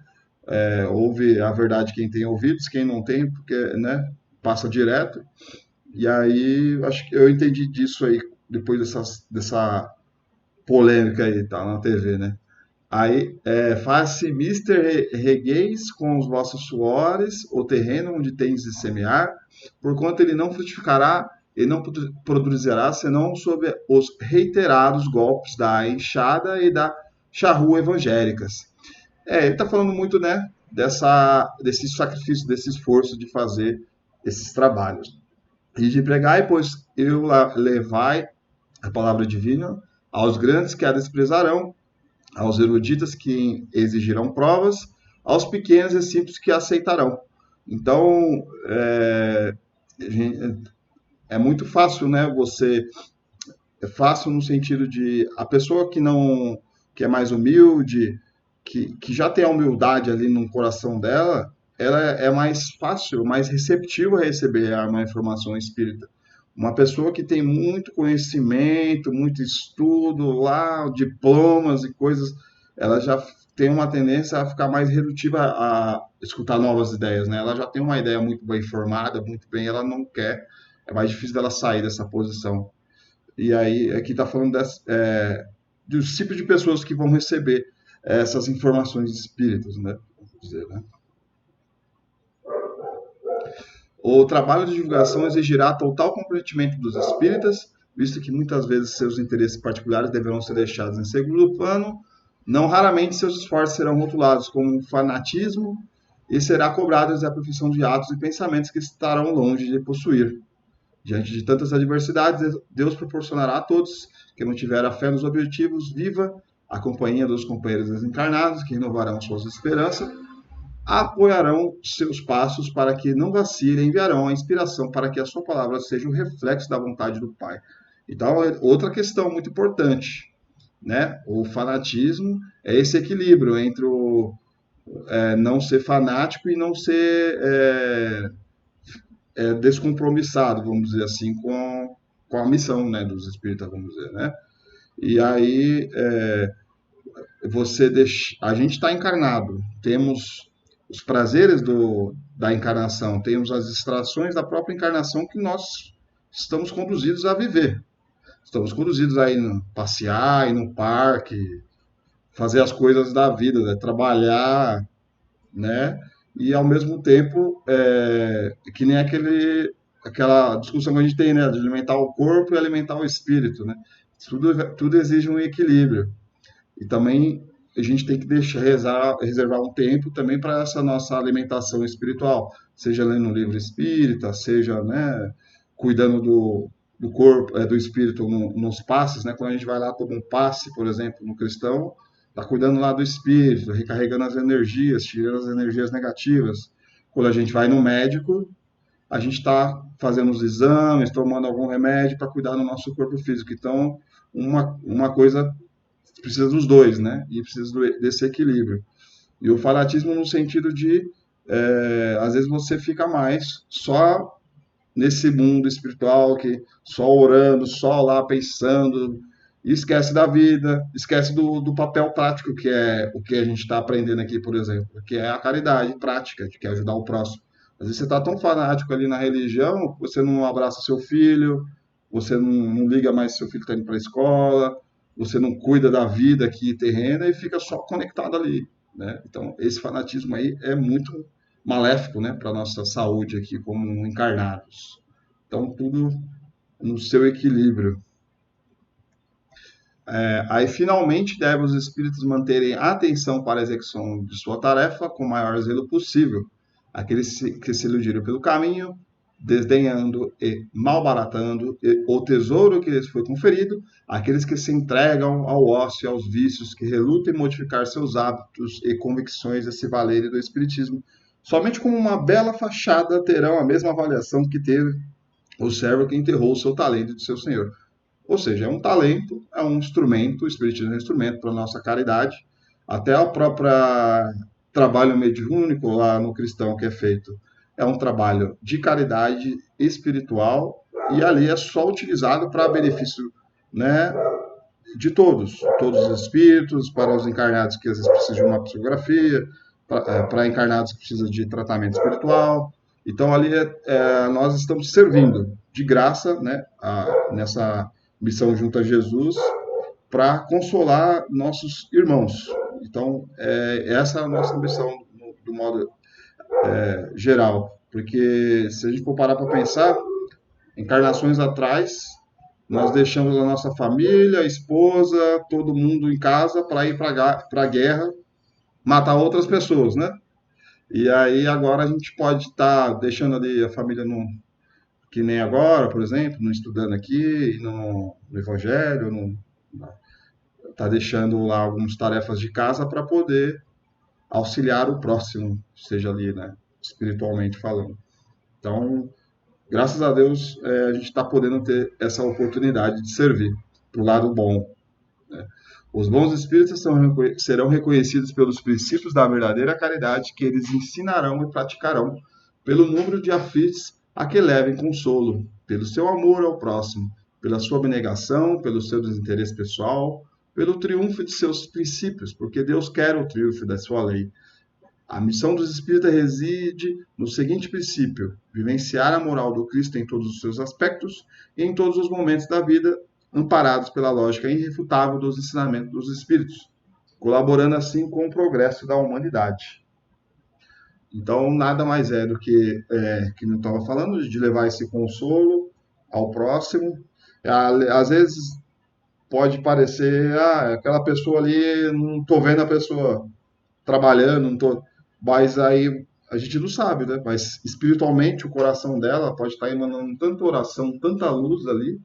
Ouve a verdade quem tem ouvidos, quem não tem, porque, né? Passa direto. E aí, acho que eu entendi disso aí, depois dessa polêmica aí, tá na TV, né? Aí, faz-se mister regueis com os vossos suores o terreno onde tens de semear, porquanto ele não frutificará e não produzirá, senão sob os reiterados golpes da enxada e da charrua evangélicas. Ele está falando muito, né, desse sacrifício, desse esforço de fazer esses trabalhos. E de pregar, pois eu levai a palavra divina aos grandes que a desprezarão, aos eruditas que exigirão provas, aos pequenos e simples que aceitarão. Então, é muito fácil, né? É fácil no sentido de a pessoa que que é mais humilde, que já tem a humildade ali no coração dela, ela é mais fácil, mais receptiva a receber uma informação espírita. Uma pessoa que tem muito conhecimento, muito estudo lá, diplomas e coisas, ela já tem uma tendência a ficar mais redutiva a escutar novas ideias, né? Ela já tem uma ideia muito bem formada, muito bem, ela não quer, é mais difícil dela sair dessa posição. E aí, aqui está falando dos tipos de pessoas que vão receber essas informações espíritas, né? Vamos dizer, né? O trabalho de divulgação exigirá total comprometimento dos espíritas, visto que muitas vezes seus interesses particulares deverão ser deixados em segundo plano. Não raramente seus esforços serão rotulados como um fanatismo e será cobrada a profissão de atos e pensamentos que estarão longe de possuir. Diante de tantas adversidades, Deus proporcionará a todos que não tiveram fé nos objetivos viva a companhia dos companheiros desencarnados que renovarão suas esperanças, apoiarão seus passos para que não vacilem, enviarão a inspiração para que a sua palavra seja o reflexo da vontade do Pai. Então, outra questão muito importante, né? O fanatismo é esse equilíbrio entre o não ser fanático e não ser descompromissado, vamos dizer assim, com a missão, né, dos espíritas, vamos dizer, né? E aí a gente está encarnado, temos os prazeres da encarnação, temos as distrações da própria encarnação que nós estamos conduzidos a viver. Estamos conduzidos a ir passear, ir no parque, fazer as coisas da vida, né? Trabalhar, né? E ao mesmo tempo, que nem aquela discussão que a gente tem, né? De alimentar o corpo e alimentar o espírito, né? Tudo exige um equilíbrio. E também a gente tem que reservar um tempo também para essa nossa alimentação espiritual, seja lendo um livro espírita, seja, né, cuidando do corpo, do espírito nos passes, né? Quando a gente vai lá tomar um passe, por exemplo, no cristão, está cuidando lá do espírito, recarregando as energias, tirando as energias negativas. Quando a gente vai no médico, a gente está fazendo os exames, tomando algum remédio para cuidar do nosso corpo físico. Então, uma coisa precisa dos dois, né? E precisa desse equilíbrio. E o fanatismo no sentido de, às vezes você fica mais só nesse mundo espiritual, que só orando, só lá pensando, e esquece da vida, esquece do papel prático que é o que a gente está aprendendo aqui, por exemplo, que é a caridade prática, que é ajudar o próximo. Às vezes você está tão fanático ali na religião, você não abraça seu filho, você não liga mais se seu filho está indo para a escola, você não cuida da vida aqui terrena e fica só conectado ali, né? Então, esse fanatismo aí é muito maléfico, né, para a nossa saúde aqui como encarnados. Então, tudo no seu equilíbrio. Aí, finalmente, devem os espíritos manterem a atenção para a execução de sua tarefa com o maior zelo possível. Aqueles que se iludiram pelo caminho, desdenhando e malbaratando o tesouro que lhes foi conferido, aqueles que se entregam ao ócio e aos vícios, que relutam em modificar seus hábitos e convicções a se valerem do espiritismo, somente como uma bela fachada terão a mesma avaliação que teve o servo que enterrou o seu talento de seu senhor. Ou seja, é um talento, é um instrumento, o espiritismo é um instrumento para a nossa caridade, até o próprio trabalho mediúnico lá no cristão que é feito é um trabalho de caridade espiritual e ali é só utilizado para benefício, né, de todos os espíritos, para os encarnados que às vezes precisam de uma psicografia, para encarnados que precisam de tratamento espiritual. Então ali nós estamos servindo de graça, né, nessa missão junto a Jesus para consolar nossos irmãos. Então essa é a nossa missão do modo geral, porque se a gente for parar para pensar, encarnações atrás, nós deixamos a nossa família, a esposa, todo mundo em casa para ir para a guerra, matar outras pessoas, né? E aí agora a gente pode estar deixando ali a família que nem agora, por exemplo, não estudando aqui, no evangelho, tá deixando lá algumas tarefas de casa para poder auxiliar o próximo, seja ali, né, espiritualmente falando. Então, graças a Deus, a gente está podendo ter essa oportunidade de servir para o lado bom, né? Os bons espíritos serão reconhecidos pelos princípios da verdadeira caridade que eles ensinarão e praticarão, pelo número de aflitos a que levem consolo, pelo seu amor ao próximo, pela sua abnegação, pelo seu desinteresse pessoal, pelo triunfo de seus princípios, porque Deus quer o triunfo da sua lei. A missão dos espíritas reside no seguinte princípio: vivenciar a moral do Cristo em todos os seus aspectos e em todos os momentos da vida, amparados pela lógica irrefutável dos ensinamentos dos espíritos, colaborando assim com o progresso da humanidade. Então, nada mais é do que não estava falando, de levar esse consolo ao próximo. Às vezes pode parecer, aquela pessoa ali, não estou vendo a pessoa trabalhando, não tô... mas aí a gente não sabe, né? Mas espiritualmente o coração dela pode estar emanando tanta oração, tanta luz ali,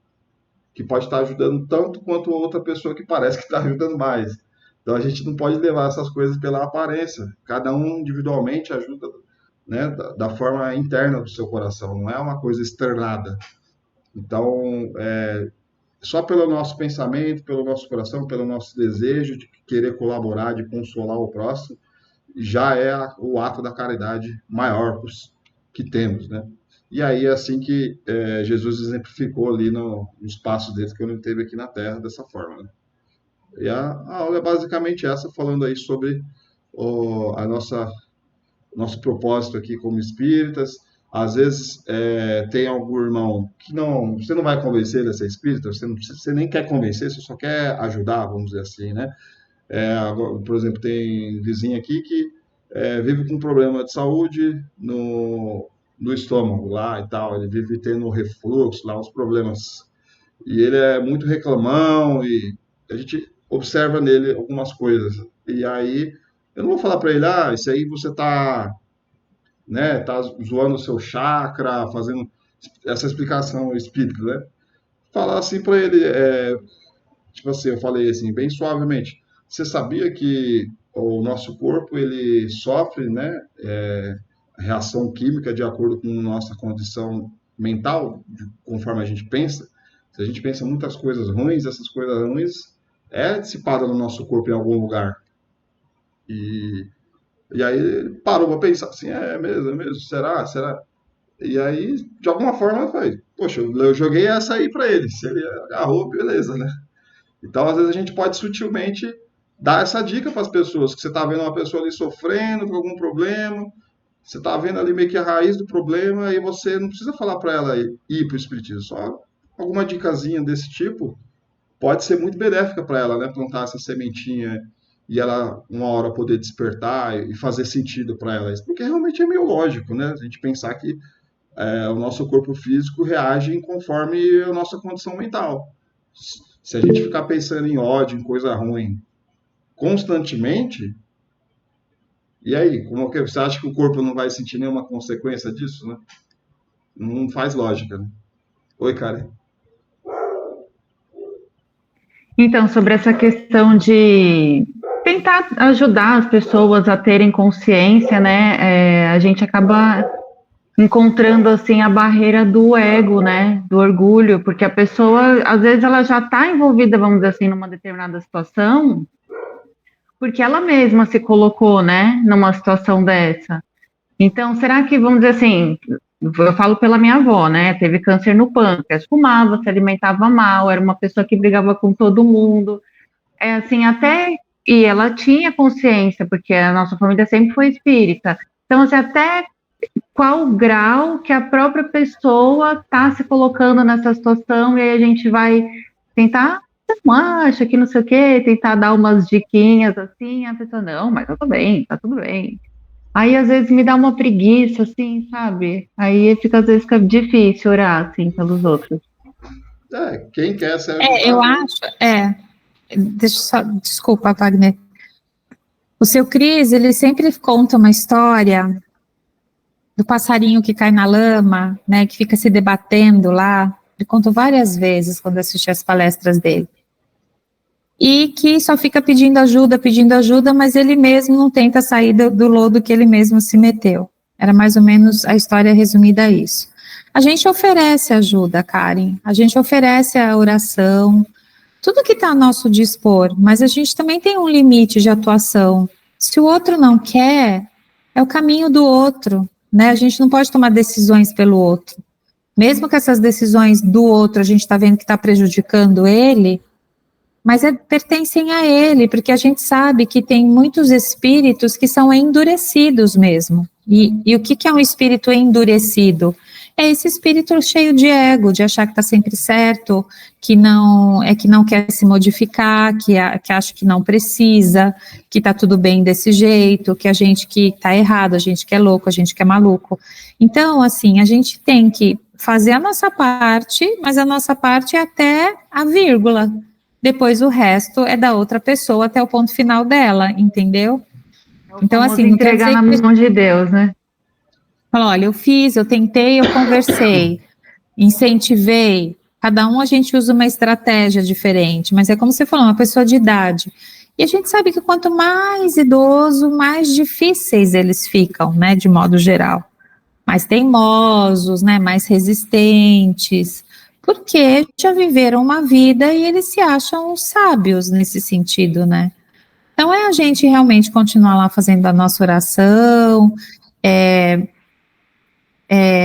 que pode estar ajudando tanto quanto outra pessoa que parece que está ajudando mais. Então a gente não pode levar essas coisas pela aparência. Cada um individualmente ajuda, né, da forma interna do seu coração, não é uma coisa externada. Então, só pelo nosso pensamento, pelo nosso coração, pelo nosso desejo de querer colaborar, de consolar o próximo, já é o ato da caridade maior que temos, né? E aí é assim que Jesus exemplificou ali nos passos dele, que ele teve aqui na Terra, dessa forma, né? E a aula é basicamente essa, falando aí sobre nosso propósito aqui como espíritas. Às vezes tem algum irmão que você não vai convencer ele a ser espírita, você nem quer convencer, você só quer ajudar, vamos dizer assim, né? Agora, por exemplo, tem vizinho aqui que vive com um problema de saúde no estômago lá e tal, ele vive tendo refluxo lá, uns problemas. E ele é muito reclamão e a gente observa nele algumas coisas. E aí, eu não vou falar para ele, isso aí você tá zoando o seu chakra, fazendo essa explicação espírita, né? Falar assim para ele, tipo assim, eu falei assim, bem suavemente, você sabia que o nosso corpo, ele sofre, né, reação química de acordo com nossa condição mental, conforme a gente pensa? Se a gente pensa muitas coisas ruins, essas coisas ruins dissipada no nosso corpo em algum lugar. E aí ele parou para pensar assim, é mesmo, será? E aí, de alguma forma, eu falei, poxa, eu joguei essa aí para ele, se ele agarrou, beleza, né? Então, às vezes a gente pode sutilmente dar essa dica para as pessoas, que você está vendo uma pessoa ali sofrendo com algum problema, você está vendo ali meio que a raiz do problema, e você não precisa falar para ela ir para o espiritismo, só alguma dicasinha desse tipo pode ser muito benéfica para ela, né? Plantar essa sementinha e ela, uma hora, poder despertar e fazer sentido para ela. Porque realmente é meio lógico, né? A gente pensar que o nosso corpo físico reage conforme a nossa condição mental. Se a gente ficar pensando em ódio, em coisa ruim, constantemente, e aí? Como que você acha que o corpo não vai sentir nenhuma consequência disso, né? Não faz lógica, né? Oi, Karen. Então, sobre essa questão de tentar ajudar as pessoas a terem consciência, né? A gente acaba encontrando, assim, a barreira do ego, né? Do orgulho, porque a pessoa, às vezes, ela já está envolvida, vamos dizer assim, numa determinada situação, porque ela mesma se colocou, né? Numa situação dessa. Então, será que, vamos dizer assim, eu falo pela minha avó, né? Teve câncer no pâncreas, fumava, se alimentava mal, era uma pessoa que brigava com todo mundo. Assim, e ela tinha consciência, porque a nossa família sempre foi espírita. Então, assim, até qual grau que a própria pessoa está se colocando nessa situação, e aí a gente vai tentar, não acha que não sei o quê, tentar dar umas diquinhas assim, a pessoa, não, mas eu tô bem, tá tudo bem. Aí, às vezes, me dá uma preguiça, assim, sabe? Aí, às vezes, fica difícil orar, assim, pelos outros. Quem quer ser ajudado... eu acho, desculpa, Wagner. O seu Cris, ele sempre conta uma história do passarinho que cai na lama, né, que fica se debatendo lá. Ele contou várias vezes quando assisti as palestras dele. E que só fica pedindo ajuda, mas ele mesmo não tenta sair do lodo que ele mesmo se meteu. Era mais ou menos a história resumida a isso. A gente oferece ajuda, Karen, a gente oferece a oração, tudo que está a nosso dispor, mas a gente também tem um limite de atuação. Se o outro não quer, é o caminho do outro, né? A gente não pode tomar decisões pelo outro. Mesmo que essas decisões do outro a gente está vendo que está prejudicando ele, mas pertencem a ele, porque a gente sabe que tem muitos espíritos que são endurecidos mesmo. E o que é um espírito endurecido? É esse espírito cheio de ego, de achar que está sempre certo, que não quer se modificar, que acha que não precisa, que está tudo bem desse jeito, que a gente que está errado, a gente que é louco, a gente que é maluco. Então, assim, a gente tem que fazer a nossa parte, mas a nossa parte é até a vírgula. Depois o resto é da outra pessoa até o ponto final dela, entendeu? Então, assim, não entregar na mão de Deus, né? Fala, olha, eu fiz, eu tentei, eu conversei, incentivei. Cada um a gente usa uma estratégia diferente, mas é como você falou, uma pessoa de idade. E a gente sabe que quanto mais idoso, mais difíceis eles ficam, né, de modo geral. Mais teimosos, né, mais resistentes, porque já viveram uma vida e eles se acham sábios nesse sentido, né? Então é a gente realmente continuar lá fazendo a nossa oração,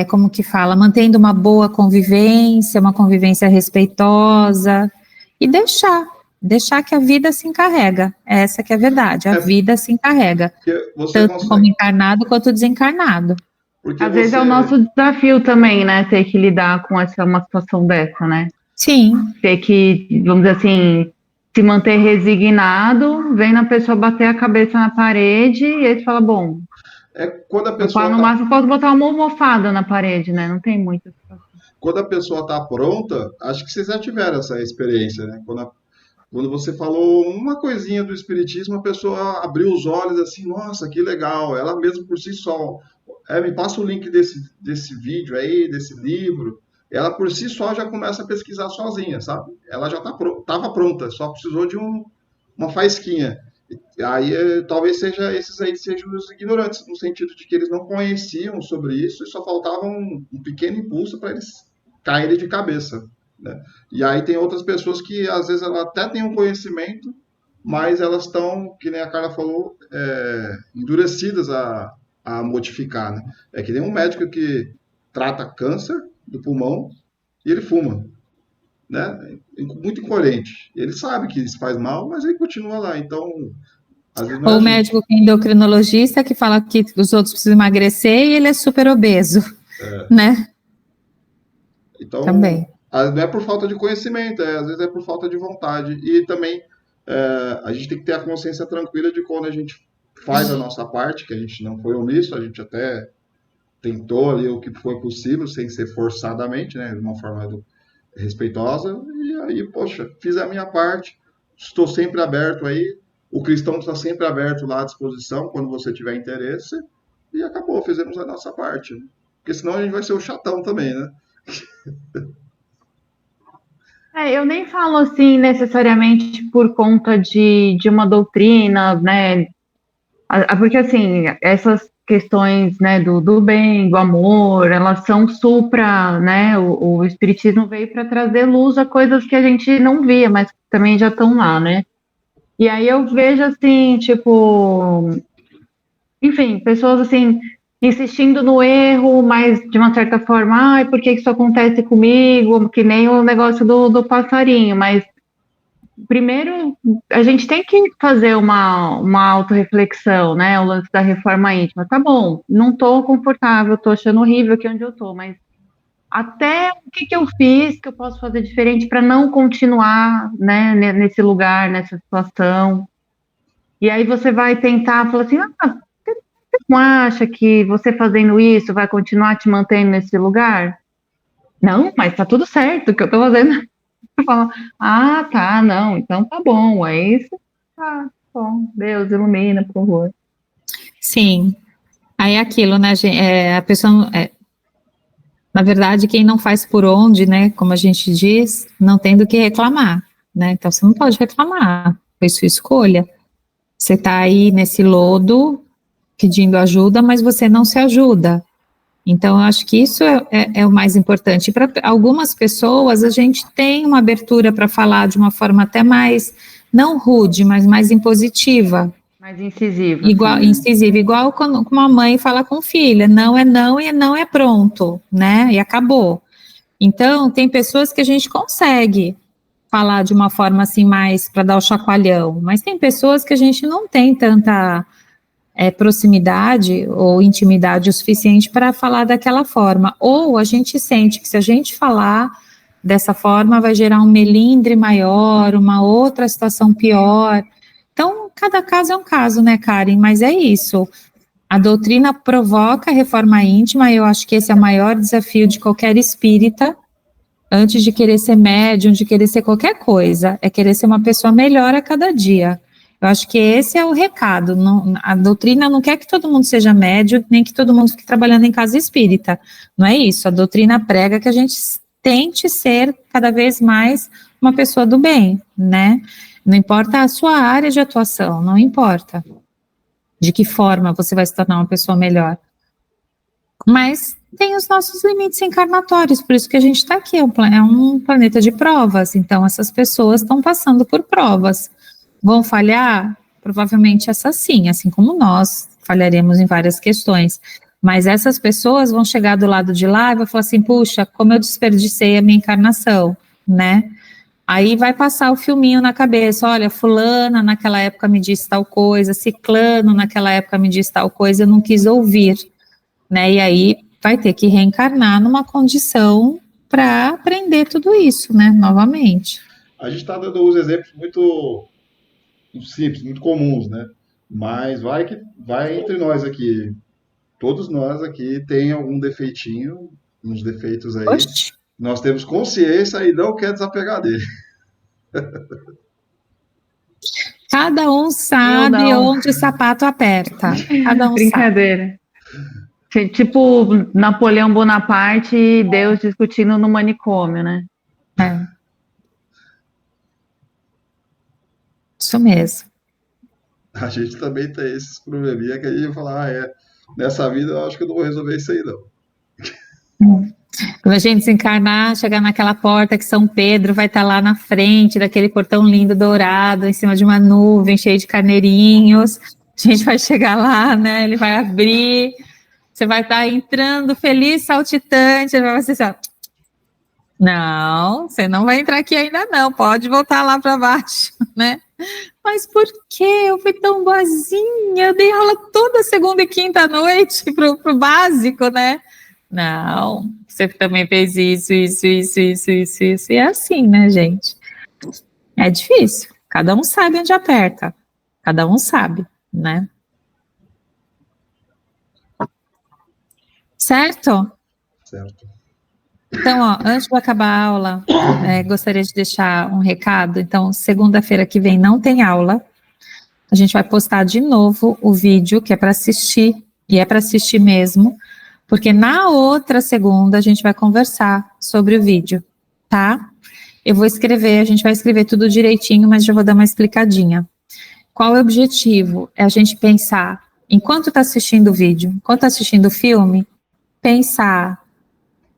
como que fala, mantendo uma boa convivência, uma convivência respeitosa, e deixar que a vida se encarrega, essa que é a verdade, a vida se encarrega, tanto como encarnado quanto desencarnado. Porque às vezes é o nosso desafio também, né, ter que lidar com uma situação dessa, né? Sim. Ter que, vamos dizer assim, se manter resignado, vendo a pessoa bater a cabeça na parede, e aí você fala, bom... quando a pessoa no máximo posso botar uma almofada na parede, né? Não tem muita situação. Quando a pessoa está pronta, acho que vocês já tiveram essa experiência, né? Quando você falou uma coisinha do espiritismo, a pessoa abriu os olhos assim, nossa, que legal, ela mesmo por si só, me passa o link desse vídeo aí, desse livro, ela por si só já começa a pesquisar sozinha, sabe? Ela já estava pronta, só precisou de uma faísquinha. Aí talvez esses aí sejam os ignorantes, no sentido de que eles não conheciam sobre isso e só faltava um pequeno impulso para eles caírem de cabeça, né? E aí tem outras pessoas que às vezes ela até tem um conhecimento, mas elas estão, que nem a Carla falou, endurecidas a modificar, né? É que nem um médico que trata câncer do pulmão e ele fuma, né? Muito incoerente. Ele sabe que isso faz mal, mas ele continua lá. Então, às vezes não é o médico endocrinologista que fala que os outros precisam emagrecer e ele é super obeso, né? Então, também. Não é por falta de conhecimento, às vezes é por falta de vontade. E também a gente tem que ter a consciência tranquila de quando a gente faz a nossa parte, que a gente não foi omisso, a gente até tentou ali o que foi possível, sem ser forçadamente, né? De uma forma respeitosa, e aí, poxa, fiz a minha parte, estou sempre aberto aí, o cristão está sempre aberto lá à disposição, quando você tiver interesse, e acabou, fizemos a nossa parte, porque senão a gente vai ser o chatão também, né? Eu nem falo assim necessariamente por conta de uma doutrina, né, porque assim, essas questões, né, do bem, do amor, elas são supra, né, o espiritismo veio para trazer luz a coisas que a gente não via, mas também já estão lá, né, e aí eu vejo assim, tipo, enfim, pessoas assim, insistindo no erro, mas de uma certa forma, ai, por que isso acontece comigo, que nem o negócio do passarinho, mas primeiro, a gente tem que fazer uma autorreflexão, né? O lance da reforma íntima. Tá bom, não estou confortável, estou achando horrível aqui onde eu estou, mas até o que eu fiz que eu posso fazer diferente para não continuar, né, nesse lugar, nessa situação. E aí você vai tentar, falar assim, você não acha que você fazendo isso vai continuar te mantendo nesse lugar? Não, mas tá tudo certo o que eu estou fazendo. Fala, tá, não, então tá bom, é isso. Tá bom, Deus ilumina, por favor. Sim, aí é aquilo, né, a pessoa, na verdade, quem não faz por onde, né, como a gente diz, não tem do que reclamar, né, então você não pode reclamar, foi sua escolha. Você tá aí nesse lodo, pedindo ajuda, mas você não se ajuda. Então, eu acho que isso é o mais importante. Para algumas pessoas, a gente tem uma abertura para falar de uma forma até mais, não rude, mas mais impositiva. Mais incisiva. Igual, incisiva, igual quando uma mãe fala com filha, não é não e não é pronto, né? E acabou. Então, tem pessoas que a gente consegue falar de uma forma assim mais para dar o chacoalhão, mas tem pessoas que a gente não tem tanta proximidade ou intimidade o suficiente para falar daquela forma, ou a gente sente que se a gente falar dessa forma vai gerar um melindre maior, uma outra situação pior. Então, cada caso é um caso, né, Karen? Mas é isso. A doutrina provoca a reforma íntima, e eu acho que esse é o maior desafio de qualquer espírita, antes de querer ser médium, de querer ser qualquer coisa, é querer ser uma pessoa melhor a cada dia. Eu acho que esse é o recado. Não, a doutrina não quer que todo mundo seja médium, nem que todo mundo fique trabalhando em casa espírita. Não é isso. A doutrina prega que a gente tente ser cada vez mais uma pessoa do bem, né? Não importa a sua área de atuação, não importa de que forma você vai se tornar uma pessoa melhor. Mas tem os nossos limites encarnatórios, por isso que a gente está aqui, é um planeta de provas, então essas pessoas estão passando por provas. Vão falhar? Provavelmente essas sim, assim como nós falharemos em várias questões. Mas essas pessoas vão chegar do lado de lá e vão falar assim, puxa, como eu desperdicei a minha encarnação, né? Aí vai passar o filminho na cabeça, olha, fulana naquela época me disse tal coisa, ciclano naquela época me disse tal coisa, eu não quis ouvir, né? E aí vai ter que reencarnar numa condição para aprender tudo isso, né? Novamente. A gente está dando uns exemplos muito simples, muito comuns, né? Mas vai entre nós aqui. Todos nós aqui tem algum defeitinho, uns defeitos aí. Oxe. Nós temos consciência e não quer desapegar dele. Cada um sabe onde o sapato aperta. Cada um Brincadeira. Sabe. Tipo Napoleão Bonaparte e Deus discutindo no manicômio, né? É. Isso mesmo. A gente também tem esses probleminha que a gente vai falar, nessa vida eu acho que eu não vou resolver isso aí, não. Quando a gente se encarnar, chegar naquela porta que São Pedro vai estar lá na frente, daquele portão lindo, dourado, em cima de uma nuvem, cheio de carneirinhos, a gente vai chegar lá, né, ele vai abrir, você vai estar entrando feliz, saltitante, ele vai ser assim, ó, não, você não vai entrar aqui ainda não, pode voltar lá para baixo, né? Mas por quê? Eu fui tão boazinha, eu dei aula toda segunda e quinta noite pro básico, né? Não, você também fez isso, e é assim, né, gente? É difícil, cada um sabe onde aperta, cada um sabe, né? Certo? Certo. Então, ó, antes de acabar a aula, gostaria de deixar um recado. Então, segunda-feira que vem não tem aula. A gente vai postar de novo o vídeo, que é para assistir, e é para assistir mesmo, porque na outra segunda a gente vai conversar sobre o vídeo, tá? Eu vou escrever, a gente vai escrever tudo direitinho, mas já vou dar uma explicadinha. Qual é o objetivo? É a gente pensar, enquanto está assistindo o vídeo, enquanto está assistindo o filme, pensar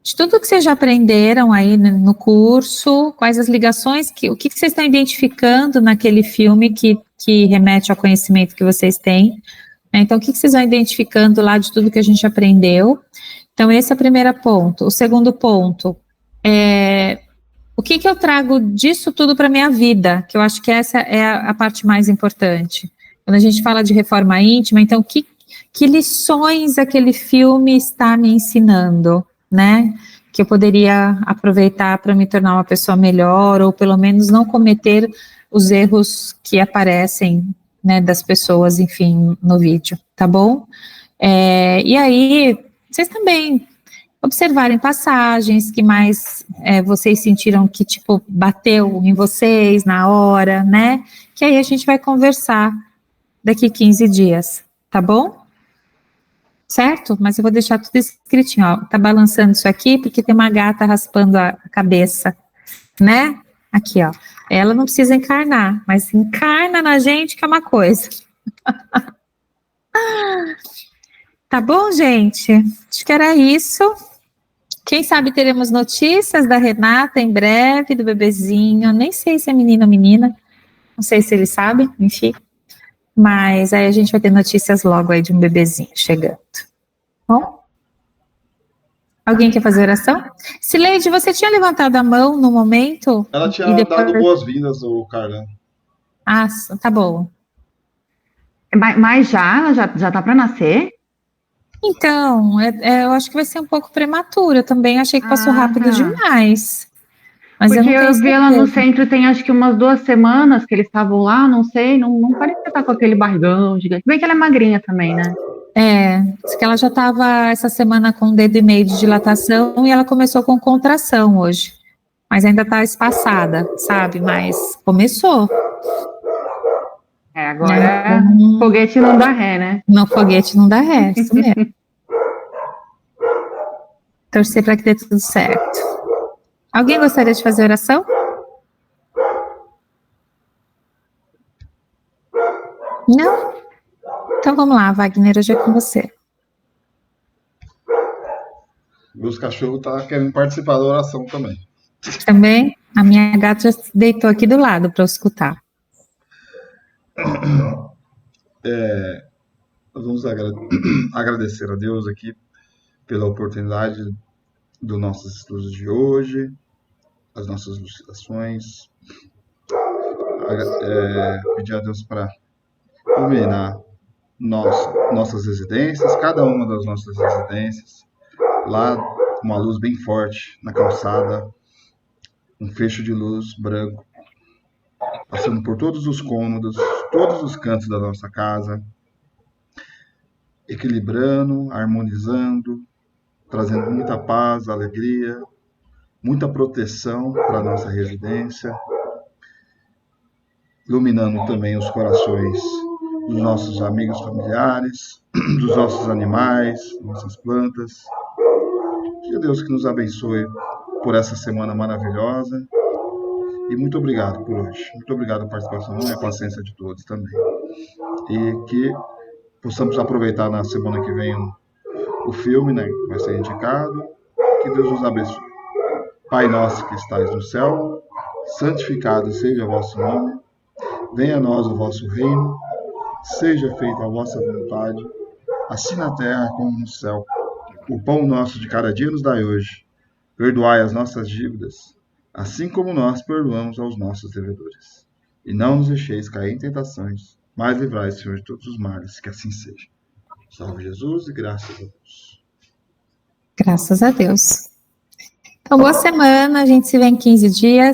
de tudo que vocês já aprenderam aí no curso, quais as ligações, o que vocês estão identificando naquele filme que remete ao conhecimento que vocês têm. Então, o que vocês vão identificando lá de tudo que a gente aprendeu? Então, esse é o primeiro ponto. O segundo ponto é o que eu trago disso tudo para a minha vida, que eu acho que essa é a parte mais importante. Quando a gente fala de reforma íntima, então, que lições aquele filme está me ensinando, né? Que eu poderia aproveitar para me tornar uma pessoa melhor, ou pelo menos não cometer os erros que aparecem, né, das pessoas, enfim, no vídeo, tá bom? E aí, vocês também observarem passagens que mais vocês sentiram que, tipo, bateu em vocês na hora, né? Que aí a gente vai conversar daqui 15 dias, tá bom? Certo? Mas eu vou deixar tudo escritinho, ó. Tá balançando isso aqui porque tem uma gata raspando a cabeça, né? Aqui, ó. Ela não precisa encarnar, mas encarna na gente que é uma coisa. Tá bom, gente? Acho que era isso. Quem sabe teremos notícias da Renata em breve, do bebezinho. Nem sei se é menino ou menina. Não sei se ele sabe, enfim. Mas aí a gente vai ter notícias logo aí de um bebezinho chegando. Bom? Alguém quer fazer oração? Sileide, você tinha levantado a mão no momento? Ela tinha dado boas-vindas, o Carla. Ah, tá bom. Mas já tá para nascer? Então, eu acho que vai ser um pouco prematuro. Eu também achei que passou rápido demais. Mas Porque eu não tenho vi ela no certeza. centro tem acho que umas 2 semanas que eles estavam lá, não sei, não parecia estar com aquele barrigão gigante. Bem que ela é magrinha também, né? Diz que ela já estava essa semana com 1,5 dedo de dilatação e ela começou com contração hoje. Mas ainda está espaçada, sabe? Mas começou. Agora foguete não dá ré, né? No foguete não dá ré, isso mesmo. Torcer para que dê tudo certo. Alguém gostaria de fazer oração? Não? Então vamos lá, Wagner, hoje é com você. Meus cachorros tá querendo participar da oração também. Também, a minha gata já deitou aqui do lado para eu escutar. Nós vamos agradecer a Deus aqui pela oportunidade dos nossos estudos de hoje, as nossas lucidações. Pedir a Deus para iluminar nossas residências, cada uma das nossas residências. Lá, uma luz bem forte na calçada, um fecho de luz branco, passando por todos os cômodos, todos os cantos da nossa casa, equilibrando, harmonizando, trazendo muita paz, alegria, muita proteção para a nossa residência, iluminando também os corações dos nossos amigos familiares, dos nossos animais, nossas plantas. Que Deus que nos abençoe por essa semana maravilhosa. E muito obrigado por hoje. Muito obrigado pela participação e a paciência de todos também. E que possamos aproveitar na semana que vem o filme, né, que vai ser indicado. Que Deus nos abençoe. Pai nosso que estais no céu, santificado seja o vosso nome. Venha a nós o vosso reino. Seja feita a vossa vontade, assim na terra como no céu. O pão nosso de cada dia nos dai hoje. Perdoai as nossas dívidas, assim como nós perdoamos aos nossos devedores. E não nos deixeis cair em tentações, mas livrai, Senhor, de todos os males, que assim seja. Salve Jesus e graças a Deus. Graças a Deus. Então, boa semana, a gente se vê em 15 dias.